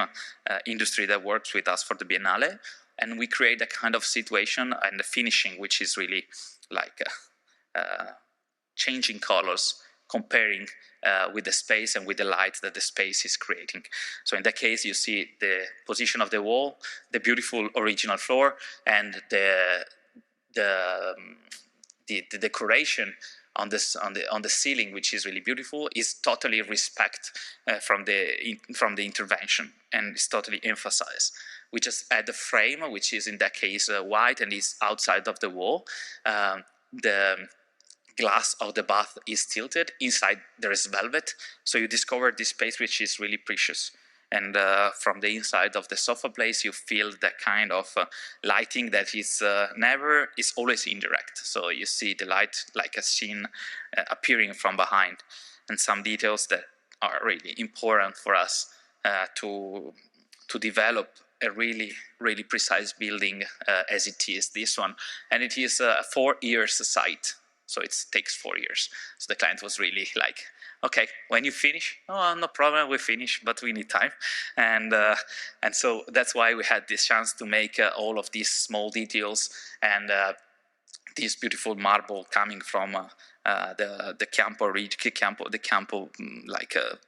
industry that works with us for the Biennale, and we create a kind of situation and the finishing which is really like changing colors, comparing with the space and with the light that the space is creating. So in that case, you see the position of the wall, the beautiful original floor, and the decoration on the ceiling, which is really beautiful, is totally respect from the intervention, and is totally emphasized. We just add the frame, which is in that case white and is outside of the wall. The glass of the bath is tilted. Inside there is velvet, so you discover this space which is really precious. And from the inside of the sofa place, you feel that kind of lighting that is always indirect. So you see the light like a scene appearing from behind, and some details that are really important for us to develop a really, really precise building as it is, this one. And it is a 4 years site, so it takes 4 years. So the client was really like, okay, when you finish, oh, no problem, we finish, but we need time. And so that's why we had this chance to make all of these small details and this beautiful marble coming from the Campo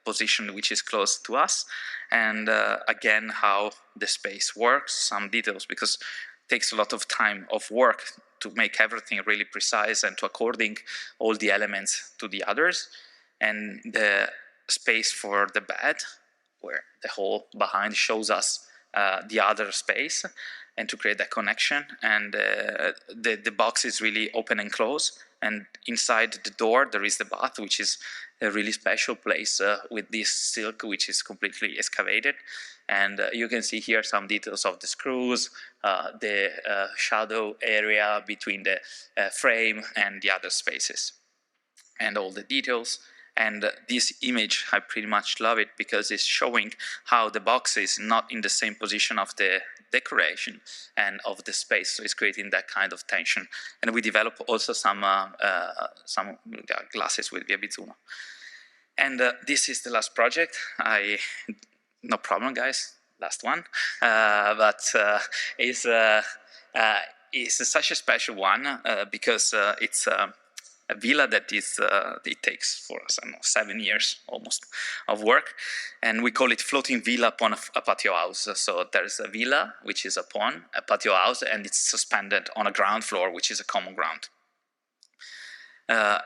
position, which is close to us. And again, how the space works, some details, because it takes a lot of time of work to make everything really precise and to according all the elements to the others. And the space for the bed, where the hole behind shows us the other space, and to create that connection. And the box is really open and close, and inside the door there is the bath, which is a really special place with this silk which is completely excavated. And you can see here some details of the screws, the shadow area between the frame and the other spaces, and all the details. And this image, I pretty much love it because it's showing how the box is not in the same position of the decoration and of the space, so it's creating that kind of tension. And we develop also some glasses with Via Bizuno. And this is the last project. No problem, guys, last one. But it's such a special one because it's a villa that is, it takes for us, I don't know, 7 years almost of work, and we call it floating villa upon a patio house. So there's a villa which is upon a patio house, and it's suspended on a ground floor, which is a common ground.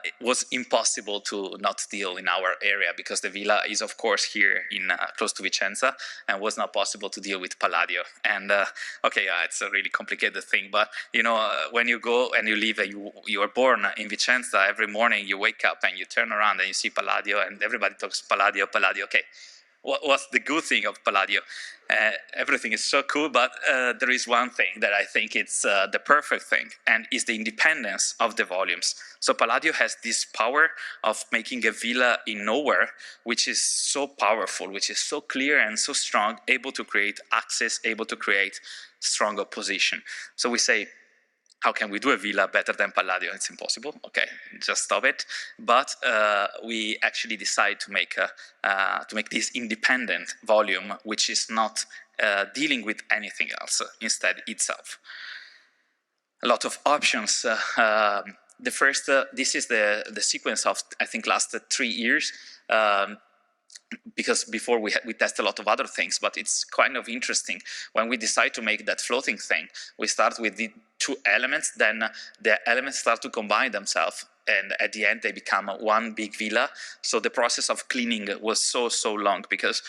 It was impossible to not deal in our area because the villa is, of course, here in close to Vicenza, and was not possible to deal with Palladio. And okay, it's a really complicated thing, but you know, when you go and you live, you are born in Vicenza. Every morning you wake up and you turn around and you see Palladio, and everybody talks Palladio, Palladio. Okay, what's the good thing of Palladio? Everything is so cool, but there is one thing that I think it's the perfect thing, and is the independence of the volumes. So Palladio has this power of making a villa in nowhere, which is so powerful, which is so clear and so strong, able to create access, able to create strong opposition. So we say, how can we do a villa better than Palladio? It's impossible. Okay, just stop it. But we actually decide to make this independent volume, which is not dealing with anything else, instead itself. A lot of options. The first, this is the sequence of, I think, last 3 years. Because before we test a lot of other things, but it's kind of interesting. When we decide to make that floating thing, we start with the 2 elements, then the elements start to combine themselves, and at the end they become one big villa. So the process of cleaning was so long, because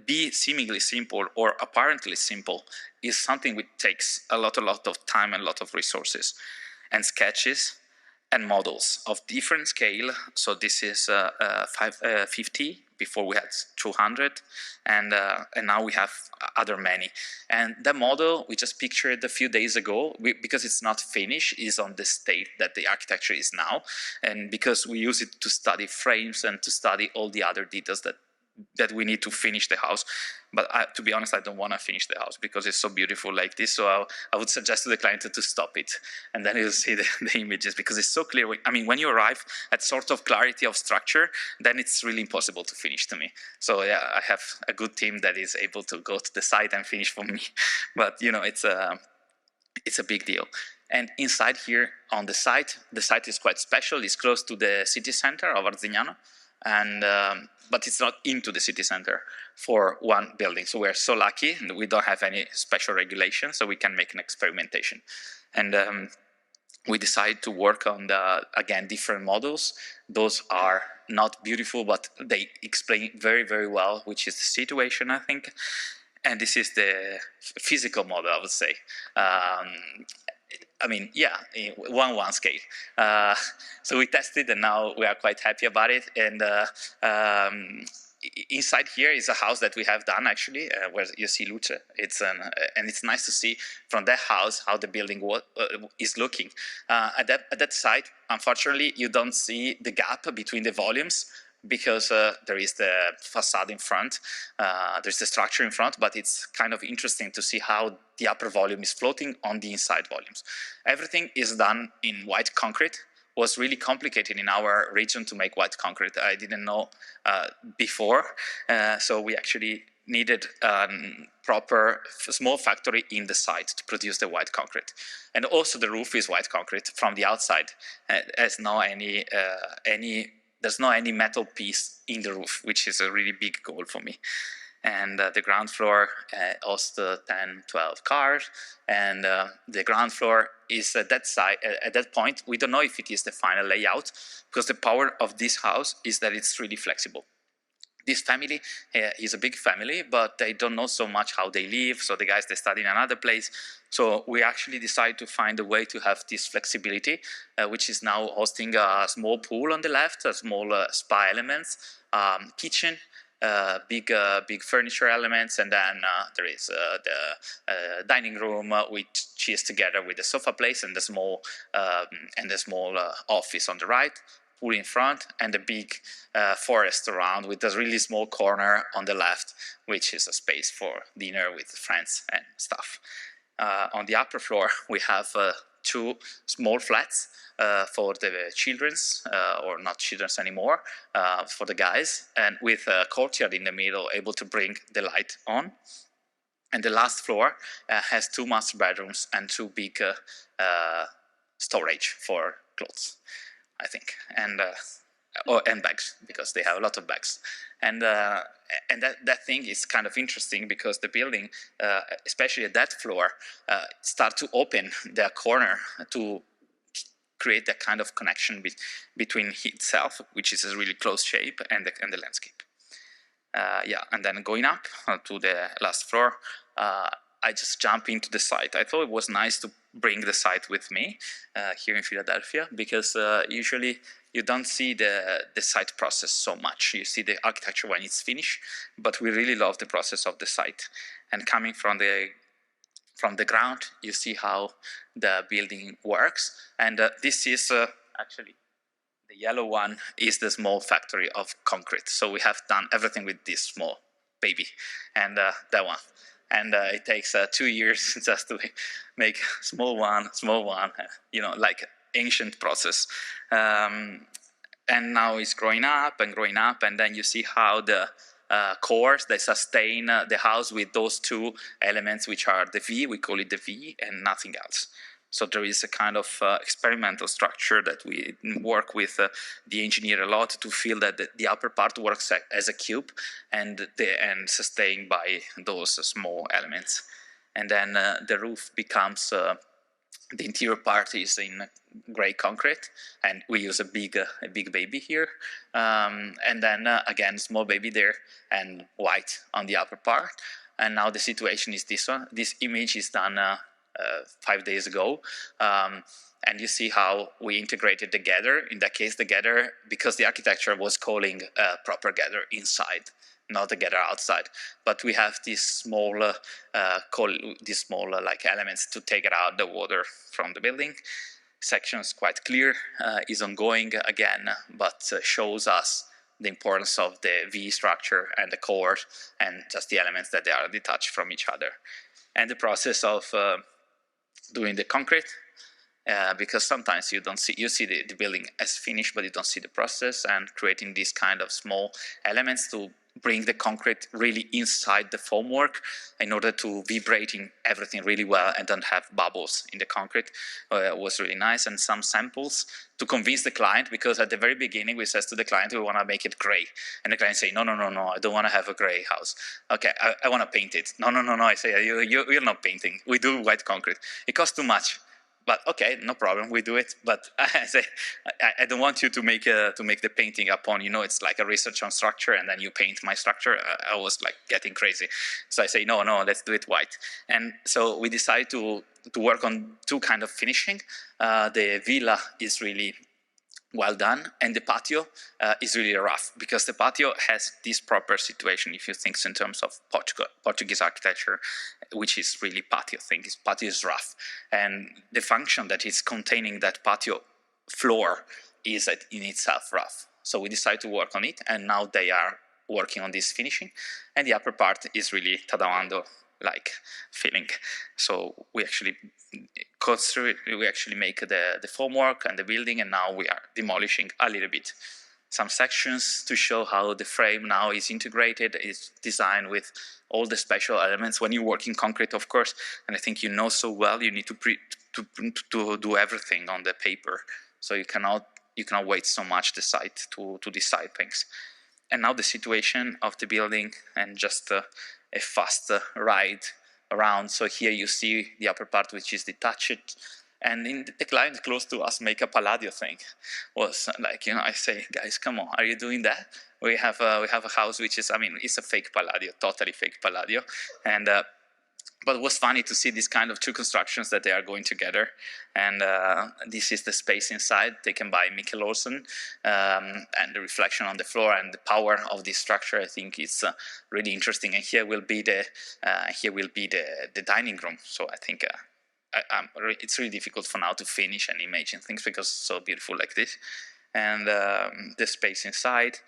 be seemingly simple or apparently simple is something which takes a lot of time and a lot of resources, and sketches and models of different scale. So this is 50, before we had 200, and now we have other many. And the model we just pictured a few days ago, because it's not finished, is on the state that the architecture is now, and because we use it to study frames and to study all the other details that we need to finish the house. But to be honest, I don't want to finish the house because it's so beautiful like this. So I would suggest to the client to stop it, and then you'll see the images, because it's so clear. I mean, when you arrive at sort of clarity of structure, then it's really impossible to finish to me. So yeah, I have a good team that is able to go to the site and finish for me. But you know, it's a big deal. And inside here on the site is quite special. It's close to the city center of Arzignano, and but it's not into the city center for one building. So we're so lucky that we don't have any special regulations, so we can make an experimentation. And we decide to work on again, different models. Those are not beautiful, but they explain very well which is the situation, I think. And this is the physical model, I would say. I mean, yeah, 1:1 scale. So we tested, and now we are quite happy about it. And inside here is a house that we have done, actually, where you see Luce. And it's nice to see from that house how the building is looking. At that site, unfortunately, you don't see the gap between the volumes, because there is the facade in front, there's the structure in front, but it's kind of interesting to see how the upper volume is floating on the inside volumes. Everything is done in white concrete. It was really complicated in our region to make white concrete. I didn't know before, so we actually needed a proper small factory in the site to produce the white concrete. And also the roof is white concrete from the outside. There's no any metal piece in the roof, which is a really big goal for me. And the ground floor hosts 10, 12 cars. And the ground floor is at that side. At that point, we don't know if it is the final layout, because the power of this house is that it's really flexible. This family is a big family, but they don't know so much how they live. So the guys, they study in another place. So we actually decided to find a way to have this flexibility, which is now hosting a small pool on the left, a small spa elements, kitchen, big furniture elements, and then there is the dining room, which is together with the sofa place and the small office on the right, pool in front, and a big forest around with a really small corner on the left, which is a space for dinner with friends and stuff. On the upper floor, we have 2 small flats for the children's, or not children's anymore, for the guys, and with a courtyard in the middle, able to bring the light on. And the last floor has 2 master bedrooms and 2 big storage for clothes, I think, and bags, because they have a lot of bags. And that thing is kind of interesting, because the building, especially at that floor, start to open their corner to create that kind of connection between itself, which is a really close shape, and the landscape. And then going up to the last floor, I just jump into the site. I thought it was nice to bring the site with me here in Philadelphia, because usually you don't see the site process so much. You see the architecture when it's finished, but we really love the process of the site. And coming from the ground, you see how the building works. And this is actually, the yellow one is the small factory of concrete. So we have done everything with this small baby, and that one. And it takes 2 years just to make small one, like ancient process. And now it's growing up, and then you see how the cores, they sustain the house with those 2 elements, which are the V, we call it the V, and nothing else. So there is a kind of experimental structure that we work with the engineer a lot to feel that the upper part works as a cube, and sustained by those small elements. And then the roof becomes, the interior part is in gray concrete, and we use a big baby here. And then again, small baby there, and white on the upper part. And now the situation is this one. This image is done 5 days ago, and you see how we integrated the gather. In that case, the gather, because the architecture was calling a proper gather inside, not a gather outside. But we have these small, like elements to take it out the water from the building. Section is quite clear, is ongoing again, but shows us the importance of the V structure and the core, and just the elements that they are detached from each other. And the process of doing the concrete, because sometimes you see the building as finished, but you don't see the process, and creating these kind of small elements to bring the concrete really inside the formwork in order to vibrating everything really well and don't have bubbles in the concrete was really nice. And some samples to convince the client, because at the very beginning we says to the client, we want to make it gray, and the client say, no, I don't want to have a gray house. Okay, I want to paint it. No, I say, you're not painting. We do white concrete. It costs too much. But okay, no problem, we do it. But I say, I don't want you to make the painting upon, it's like a research on structure, and then you paint my structure. I was like getting crazy. So I say, no, let's do it white. And so we decided to work on 2 kind of finishing. The villa is really well done, and the patio is really rough, because the patio has this proper situation, if you think in terms of Portuguese architecture, which is really patio thing. Patio is rough, and the function that is containing that patio floor is in itself rough. So we decided to work on it, and now they are working on this finishing, and the upper part is really Tadawando like feeling. So we actually make the formwork and the building, and now we are demolishing a little bit some sections to show how the frame now is integrated, is designed with all the special elements. When you work in concrete, of course, and I think you know so well, you need to do everything on the paper. So you cannot wait so much the site to decide things. And now the situation of the building, and just a fast ride around. So here you see the upper part, which is detached, And in the client close to us make a Palladio thing. Was like, I say, guys, come on, are you doing that? We have a house which is, it's a fake Palladio, totally fake Palladio, and. But it was funny to see this kind of two constructions that they are going together. And this is the space inside taken by Mikkel Olsen, and the reflection on the floor and the power of this structure. I think it's really interesting. And here will be the dining room. So I think it's really difficult for now to finish and imagine things because it's so beautiful like this. And the space inside,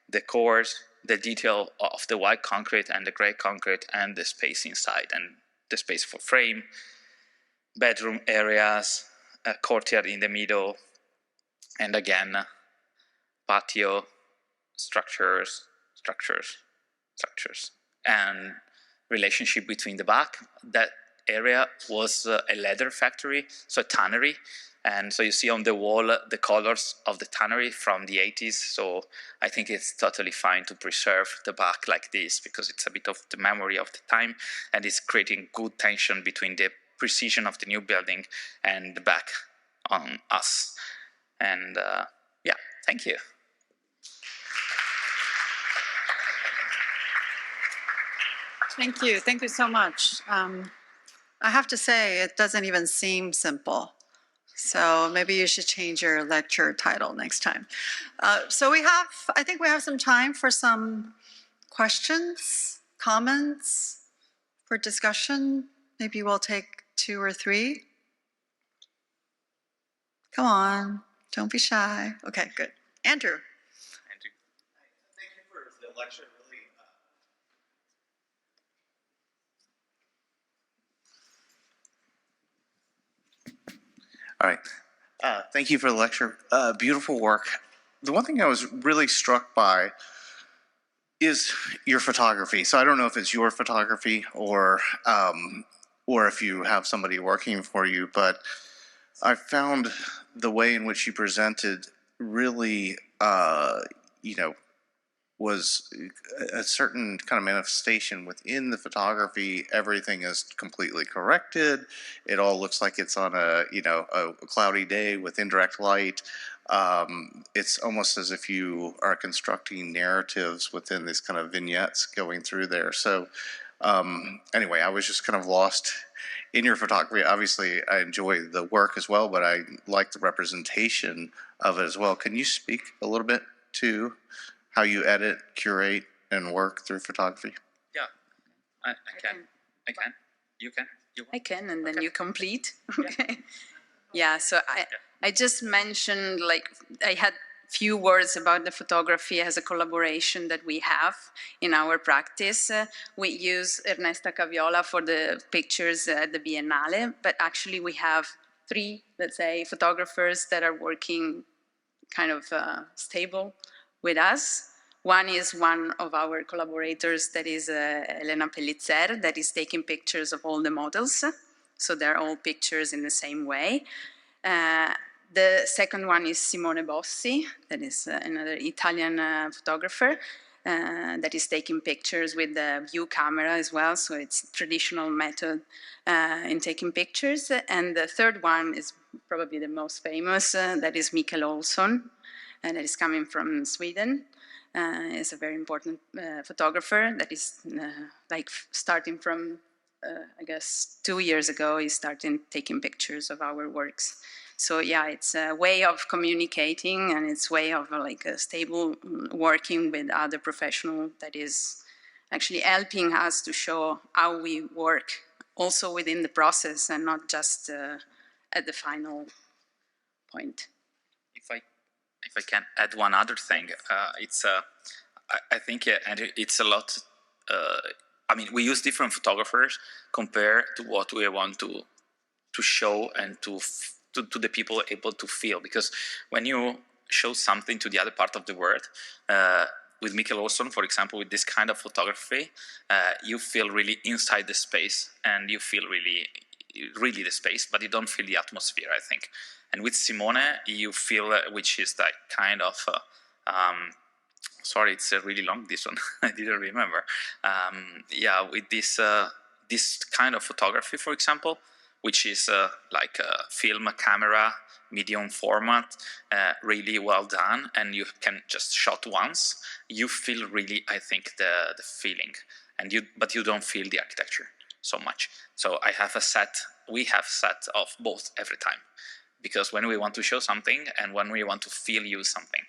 the cores, the detail of the white concrete and the gray concrete, and the space inside, and the space for frame, bedroom areas, a courtyard in the middle, and again, patio, structures, and relationship between the back. That area was a leather factory, so a tannery. And so you see on the wall the colors of the tannery from the 80s. So I think it's totally fine to preserve the back like this because it's a bit of the memory of the time, and it's creating good tension between the precision of the new building and the back on us. And yeah, thank you. Thank you so much. I have to say, it doesn't even seem simple. So maybe you should change your lecture title next time. So I think we have some time for some questions, comments, for discussion. Maybe we'll take 2 or 3. Come on, don't be shy. Okay, good. Andrew. Thank you for the lecture. All right. Thank you for the lecture. Beautiful work. The one thing I was really struck by is your photography. So I don't know if it's your photography or if you have somebody working for you, but I found the way in which you presented really, was a certain kind of manifestation within the photography. Everything is completely corrected. It all looks like it's on a cloudy day with indirect light. It's almost as if you are constructing narratives within these kind of vignettes going through there. So anyway, I was just kind of lost in your photography. Obviously, I enjoy the work as well, but I like the representation of it as well. Can you speak a little bit to how you edit, curate, and work through photography? Yeah, I can. You can. I can, and then you complete. Okay. Yeah. So I just mentioned, like, I had few words about the photography as a collaboration that we have in our practice. We use Ernesta Caviola for the pictures at the Biennale, but actually we have 3, let's say, photographers that are working kind of stable with us. One is one of our collaborators, that is Elena Pellizzer, that is taking pictures of all the models. So they're all pictures in the same way. The second one is Simone Bossi, that is another Italian photographer, that is taking pictures with the view camera as well. So it's traditional method in taking pictures. And the third one is probably the most famous, that is Mikkel Olsen, and that is coming from Sweden. Is a very important photographer that is like starting from, I guess, 2 years ago, he started taking pictures of our works. So yeah, it's a way of communicating, and it's a way of like a stable working with other professionals that is actually helping us to show how we work also within the process and not just at the final point. If I can add one other thing, I think it's a lot. We use different photographers compared to what we want to show and to the people able to feel. Because when you show something to the other part of the world, with Mikkel Olsen, for example, with this kind of photography, you feel really inside the space, and you feel really the space, but you don't feel the atmosphere, I think. And with Simone, you feel, which is that kind of, sorry, it's really long, this one, I didn't remember. Yeah, with this kind of photography, for example, which is like a film camera, medium format, really well done, and you can just shot once. You feel really, I think, the feeling, and but you don't feel the architecture so much. So we have set of both every time, because when we want to show something and when we want to use something,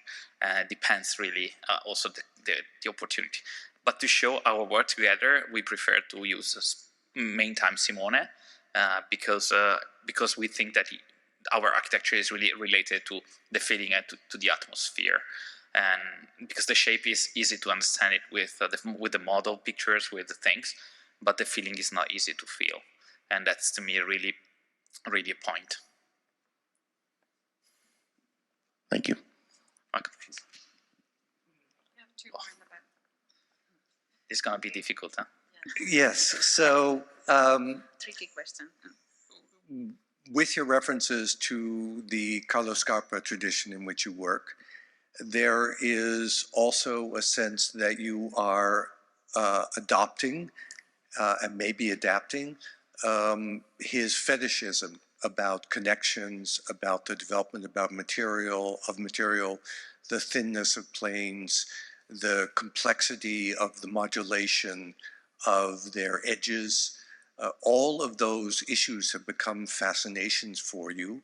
depends really also the opportunity. But to show our work together, we prefer to use main time Simone, because we think that our architecture is really related to the feeling and to the atmosphere, and because the shape is easy to understand it with the model pictures, with the things, but the feeling is not easy to feel, and that's to me really a point. Thank you. Okay. It's gonna be difficult, huh? Yes, so Tricky question. with your references to the Carlo Scarpa tradition in which you work, there is also a sense that you are adopting and maybe adapting his fetishism about connections, about the development about material, the thinness of planes, the complexity of the modulation of their edges. All of those issues have become fascinations for you.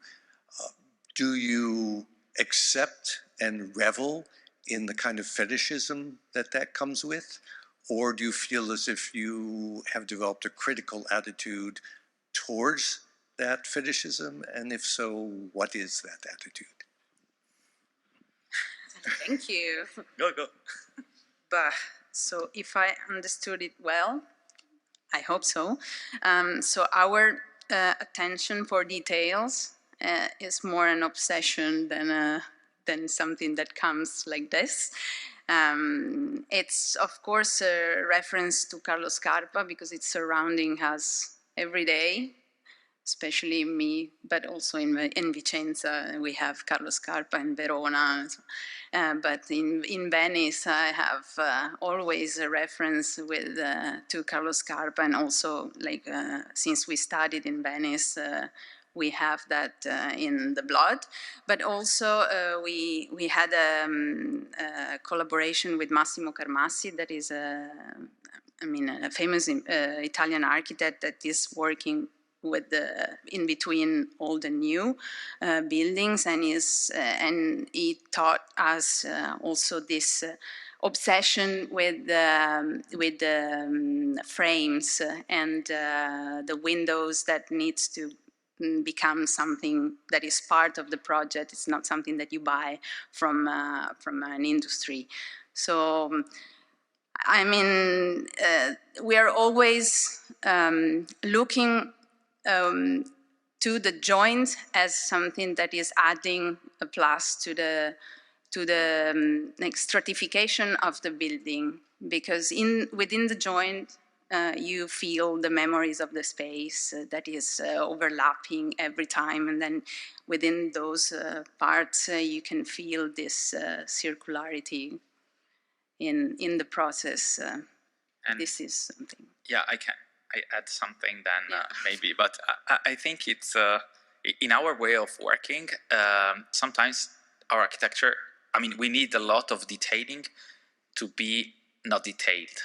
Do you accept and revel in the kind of fetishism that comes with? Or do you feel as if you have developed a critical attitude towards that fetishism? And if so, what is that attitude? Thank you. Go. But so if I understood it well, I hope so. So our attention for details is more an obsession than something that comes like this. It's of course a reference to Carlo Scarpa because it's surrounding us every day, especially me, but also in Vicenza we have Carlo Scarpa, in Verona. But in Venice I have always a reference to Carlo Scarpa, and also like since we studied in Venice, we have that in the blood. But also we had a collaboration with Massimo Carmassi, that is a famous Italian architect that is working with in between old and new buildings, and he taught us also this obsession with frames and the windows that needs to become something that is part of the project. It's not something that you buy from an industry. So I mean, we are always looking to the joint as something that is adding a plus to the stratification of the building, because within the joint you feel the memories of the space that is overlapping every time, and then within those parts you can feel this circularity in the process. And this is something. Yeah, I add something then maybe, but I think it's in our way of working, sometimes our architecture, I mean, we need a lot of detailing to be not detailed.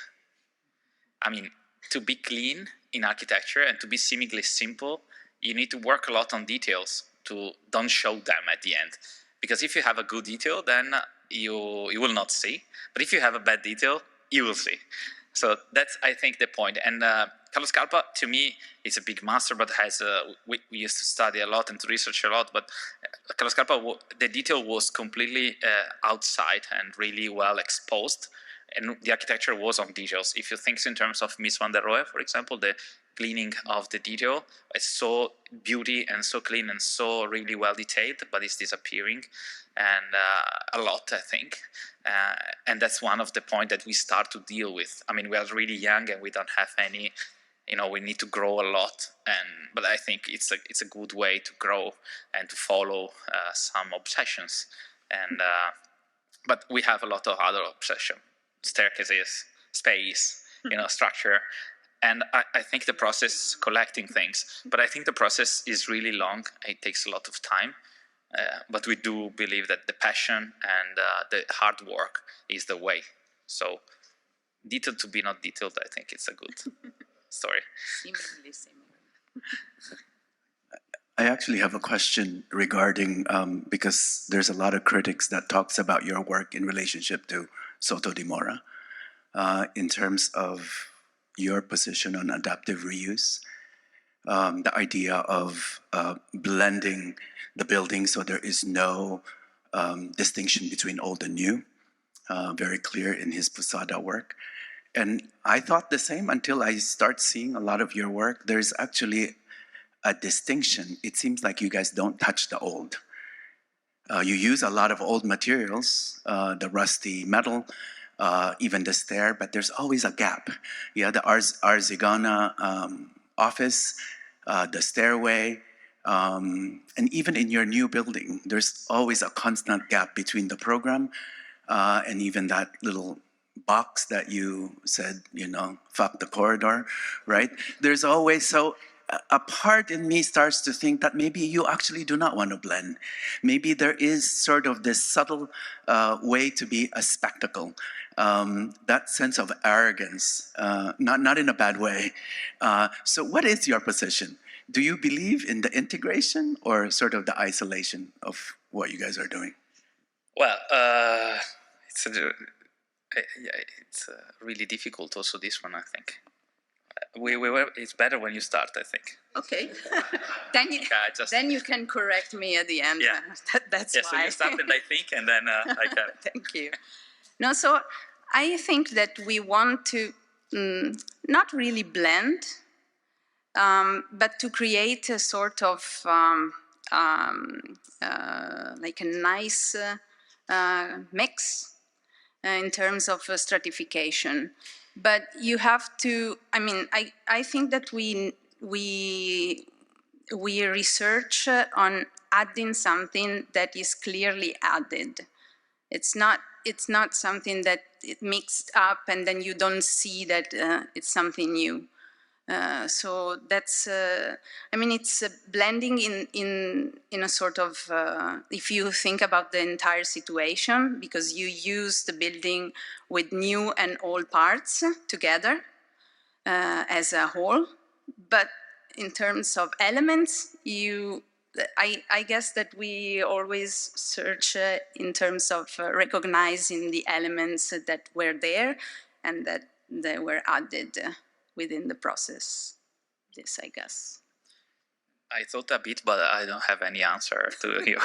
I mean, to be clean in architecture and to be seemingly simple, you need to work a lot on details to don't show them at the end. Because if you have a good detail, then you will not see. But if you have a bad detail, you will see. So that's, I think, the point. And Carlo Scarpa, to me, is a big master, but has we used to study a lot and to research a lot. But Carlo Scarpa, the detail was completely outside and really well exposed. And the architecture was on details. If you think in terms of Miss van der Rohe, for example, the cleaning of the detail is so beauty and so clean and so really well detailed, but it's disappearing, and a lot, I think. And that's one of the points that we start to deal with. I mean, we are really young and we don't have any, we need to grow a lot. But I think it's a good way to grow and to follow some obsessions. But we have a lot of other obsessions. Staircases, space, structure. And I think the process, collecting things, but I think the process is really long. It takes a lot of time. But we do believe that the passion and the hard work is the way. So detailed to be not detailed, I think it's a good story. I actually have a question regarding, because there's a lot of critics that talks about your work in relationship to Soto di Mora, in terms of your position on adaptive reuse, the idea of blending the building so there is no distinction between old and new, very clear in his Posada work. And I thought the same until I start seeing a lot of your work. There's actually a distinction. It seems like you guys don't touch the old. You use a lot of old materials, the rusty metal, even the stair, but there's always a gap. Yeah, the Arzigana office, the stairway, and even in your new building, there's always a constant gap between the program and even that little box that you said, you know, fuck the corridor, right? There's always, so a part in me starts to think that maybe you actually do not want to blend. Maybe there is sort of this subtle way to be a spectacle. That sense of arrogance, not in a bad way. So what is your position? Do you believe in the integration or sort of the isolation of what you guys are doing? Well, it's really difficult also, this one, I think. It's better when you start, I think. Okay. Then you can correct me at the end. Yeah. That's Yeah, why. so you start and I think, and then I can. Thank you. No, so I think that we want to not really blend, but to create a sort of like a nice mix in terms of stratification. But you have to, I mean, I think that we research on adding something that is clearly added. It's not something that it mixed up and then you don't see that it's something new. So that's, I mean, it's blending in a sort of, if you think about the entire situation, because you use the building with new and old parts together as a whole. But in terms of elements, I guess that we always search in terms of recognizing the elements that were there and that they were added within the process. This, I guess. I thought a bit, but I don't have any answer to you.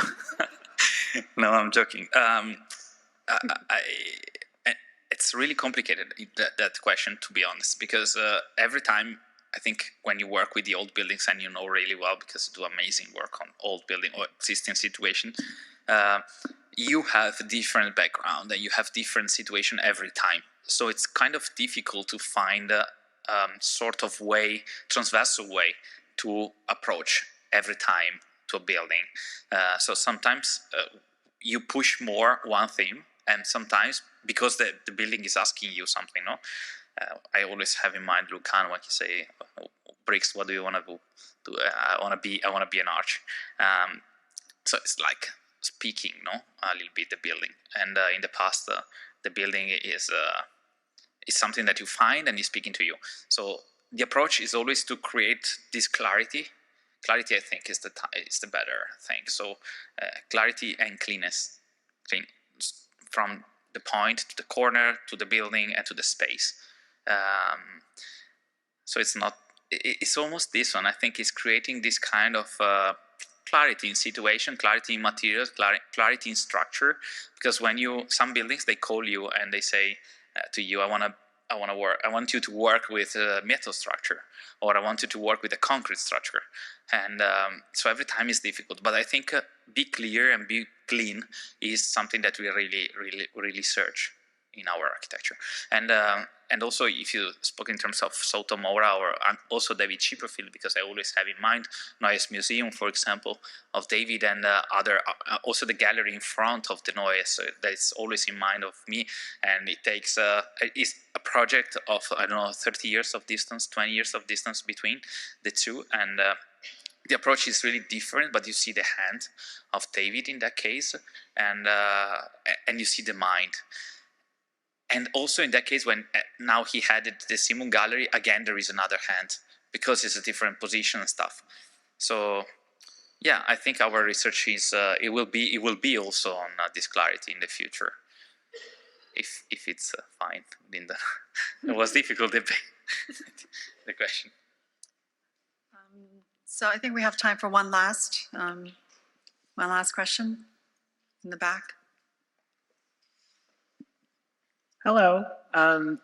No, I'm joking. It's really complicated, that question, to be honest, because every time, I think when you work with the old buildings, and you know really well because you do amazing work on old building or existing situation, you have a different background and you have different situation every time. So it's kind of difficult to find a sort of way, transversal way to approach every time to a building. So sometimes you push more one theme, and sometimes because the building is asking you something, no? I always have in mind Lucano when he say, "Bricks, what do you want to do? I want to be an arch." So it's like speaking, no, a little bit the building. And in the past, the building is something that you find and is speaking to you. So the approach is always to create this clarity. Clarity, I think, is the better thing. So clarity and cleanness, from the point to the corner to the building and to the space. So it's almost this one. I think it's creating this kind of clarity in situation, clarity in materials, clarity in structure. Because when some buildings, they call you and they say to you, I want you to work with a metal structure, or I want you to work with a concrete structure. And so every time is difficult. But I think be clear and be clean is something that we really, really, really search in our architecture. And also, if you spoke in terms of Soto Mora or also David Chipperfield, because I always have in mind Noyes Museum, for example, of David, and also the gallery in front of the Noyes, that is always in mind of me. And it takes it's a project of, I don't know, 30 years of distance, 20 years of distance between the two, and the approach is really different, but you see the hand of David in that case, and you see the mind. And also in that case, when now he added the Simon Gallery, again, there is another hand, because it's a different position and stuff. So yeah, I think our research is, it will be also on this clarity in the future, if it's fine. Linda, it was difficult, the question. So I think we have time for one last question in the back. Hello.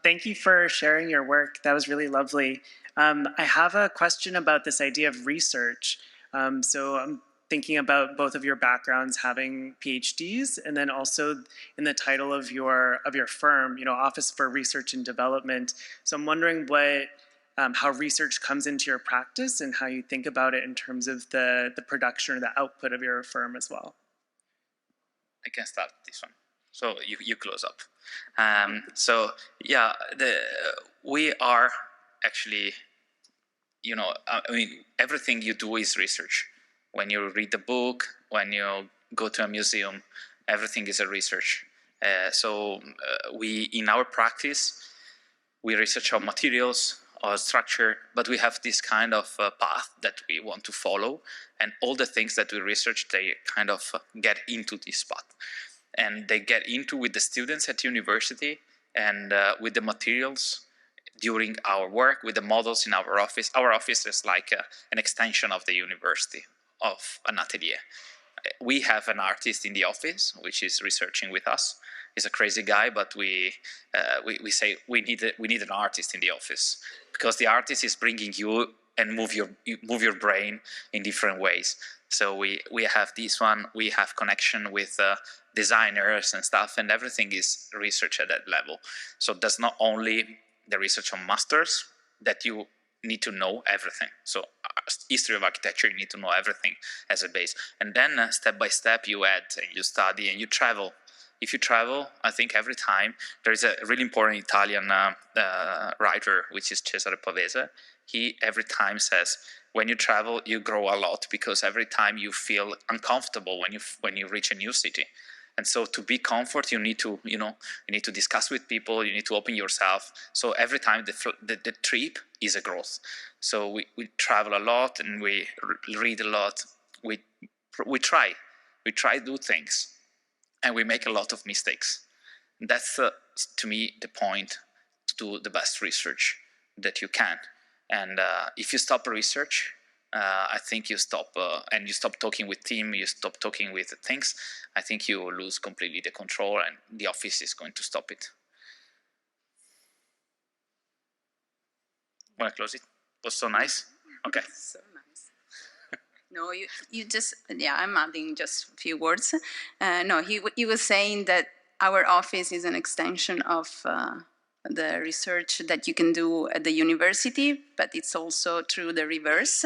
Thank you for sharing your work. That was really lovely. I have a question about this idea of research. So I'm thinking about both of your backgrounds having PhDs, and then also in the title of your firm, Office for Research and Development. So I'm wondering how research comes into your practice and how you think about it in terms of the production or the output of your firm as well. I can start this one. So you close up. So yeah, we are actually, I mean, everything you do is research. When you read a book, when you go to a museum, everything is a research. So we, in our practice, we research our materials, our structure, but we have this kind of path that we want to follow, and all the things that we research, they kind of get into this path. And they get into with the students at university and with the materials during our work, with the models in our office. Our office is like an extension of the university, of an atelier. We have an artist in the office, which is researching with us. He's a crazy guy, but we say we need an artist in the office, because the artist is bringing you and move your brain in different ways. So we have this one. We have connection with designers and stuff, and everything is research at that level. So that's not only the research on masters, that you need to know everything. So history of architecture, you need to know everything as a base. And then step by step, you add and you study and you travel. If you travel, I think every time, there is a really important Italian writer, which is Cesare Pavese. He every time says, when you travel, you grow a lot, because every time you feel uncomfortable when you reach a new city. And so to be comfort, you need to, you need to discuss with people, you need to open yourself. So every time the trip is a growth. So we travel a lot and we read a lot. We try to do things, and we make a lot of mistakes. And that's, to me, the point, to do the best research that you can. And if you stop research, I think you stop, and you stop talking with team, you stop talking with things, I think you lose completely the control, and the office is going to stop it. Want to close it? Was so nice? Okay. So nice. No, you just, yeah, I'm adding just a few words. No, he was saying that our office is an extension of the research that you can do at the university, but it's also through the reverse.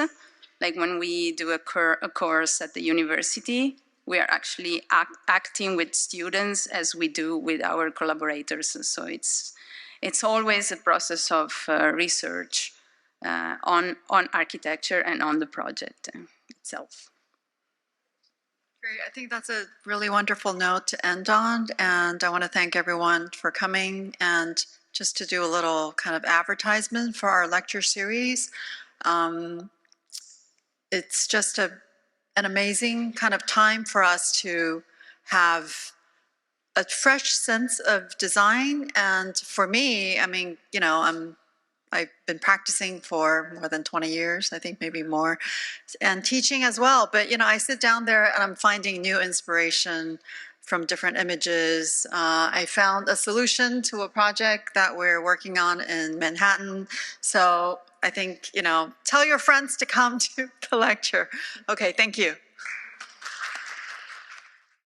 Like when we do a course at the university, we are actually acting with students as we do with our collaborators. So it's always a process of research on architecture and on the project itself. Great. I think that's a really wonderful note to end on, and I want to thank everyone for coming. And just to do a little kind of advertisement for our lecture series, it's just an amazing kind of time for us to have a fresh sense of design. And for me, I mean, I've been practicing for more than 20 years, I think maybe more, and teaching as well. But, I sit down there and I'm finding new inspiration from different images. I found a solution to a project that we're working on in Manhattan. So I think, tell your friends to come to the lecture. Okay, thank you.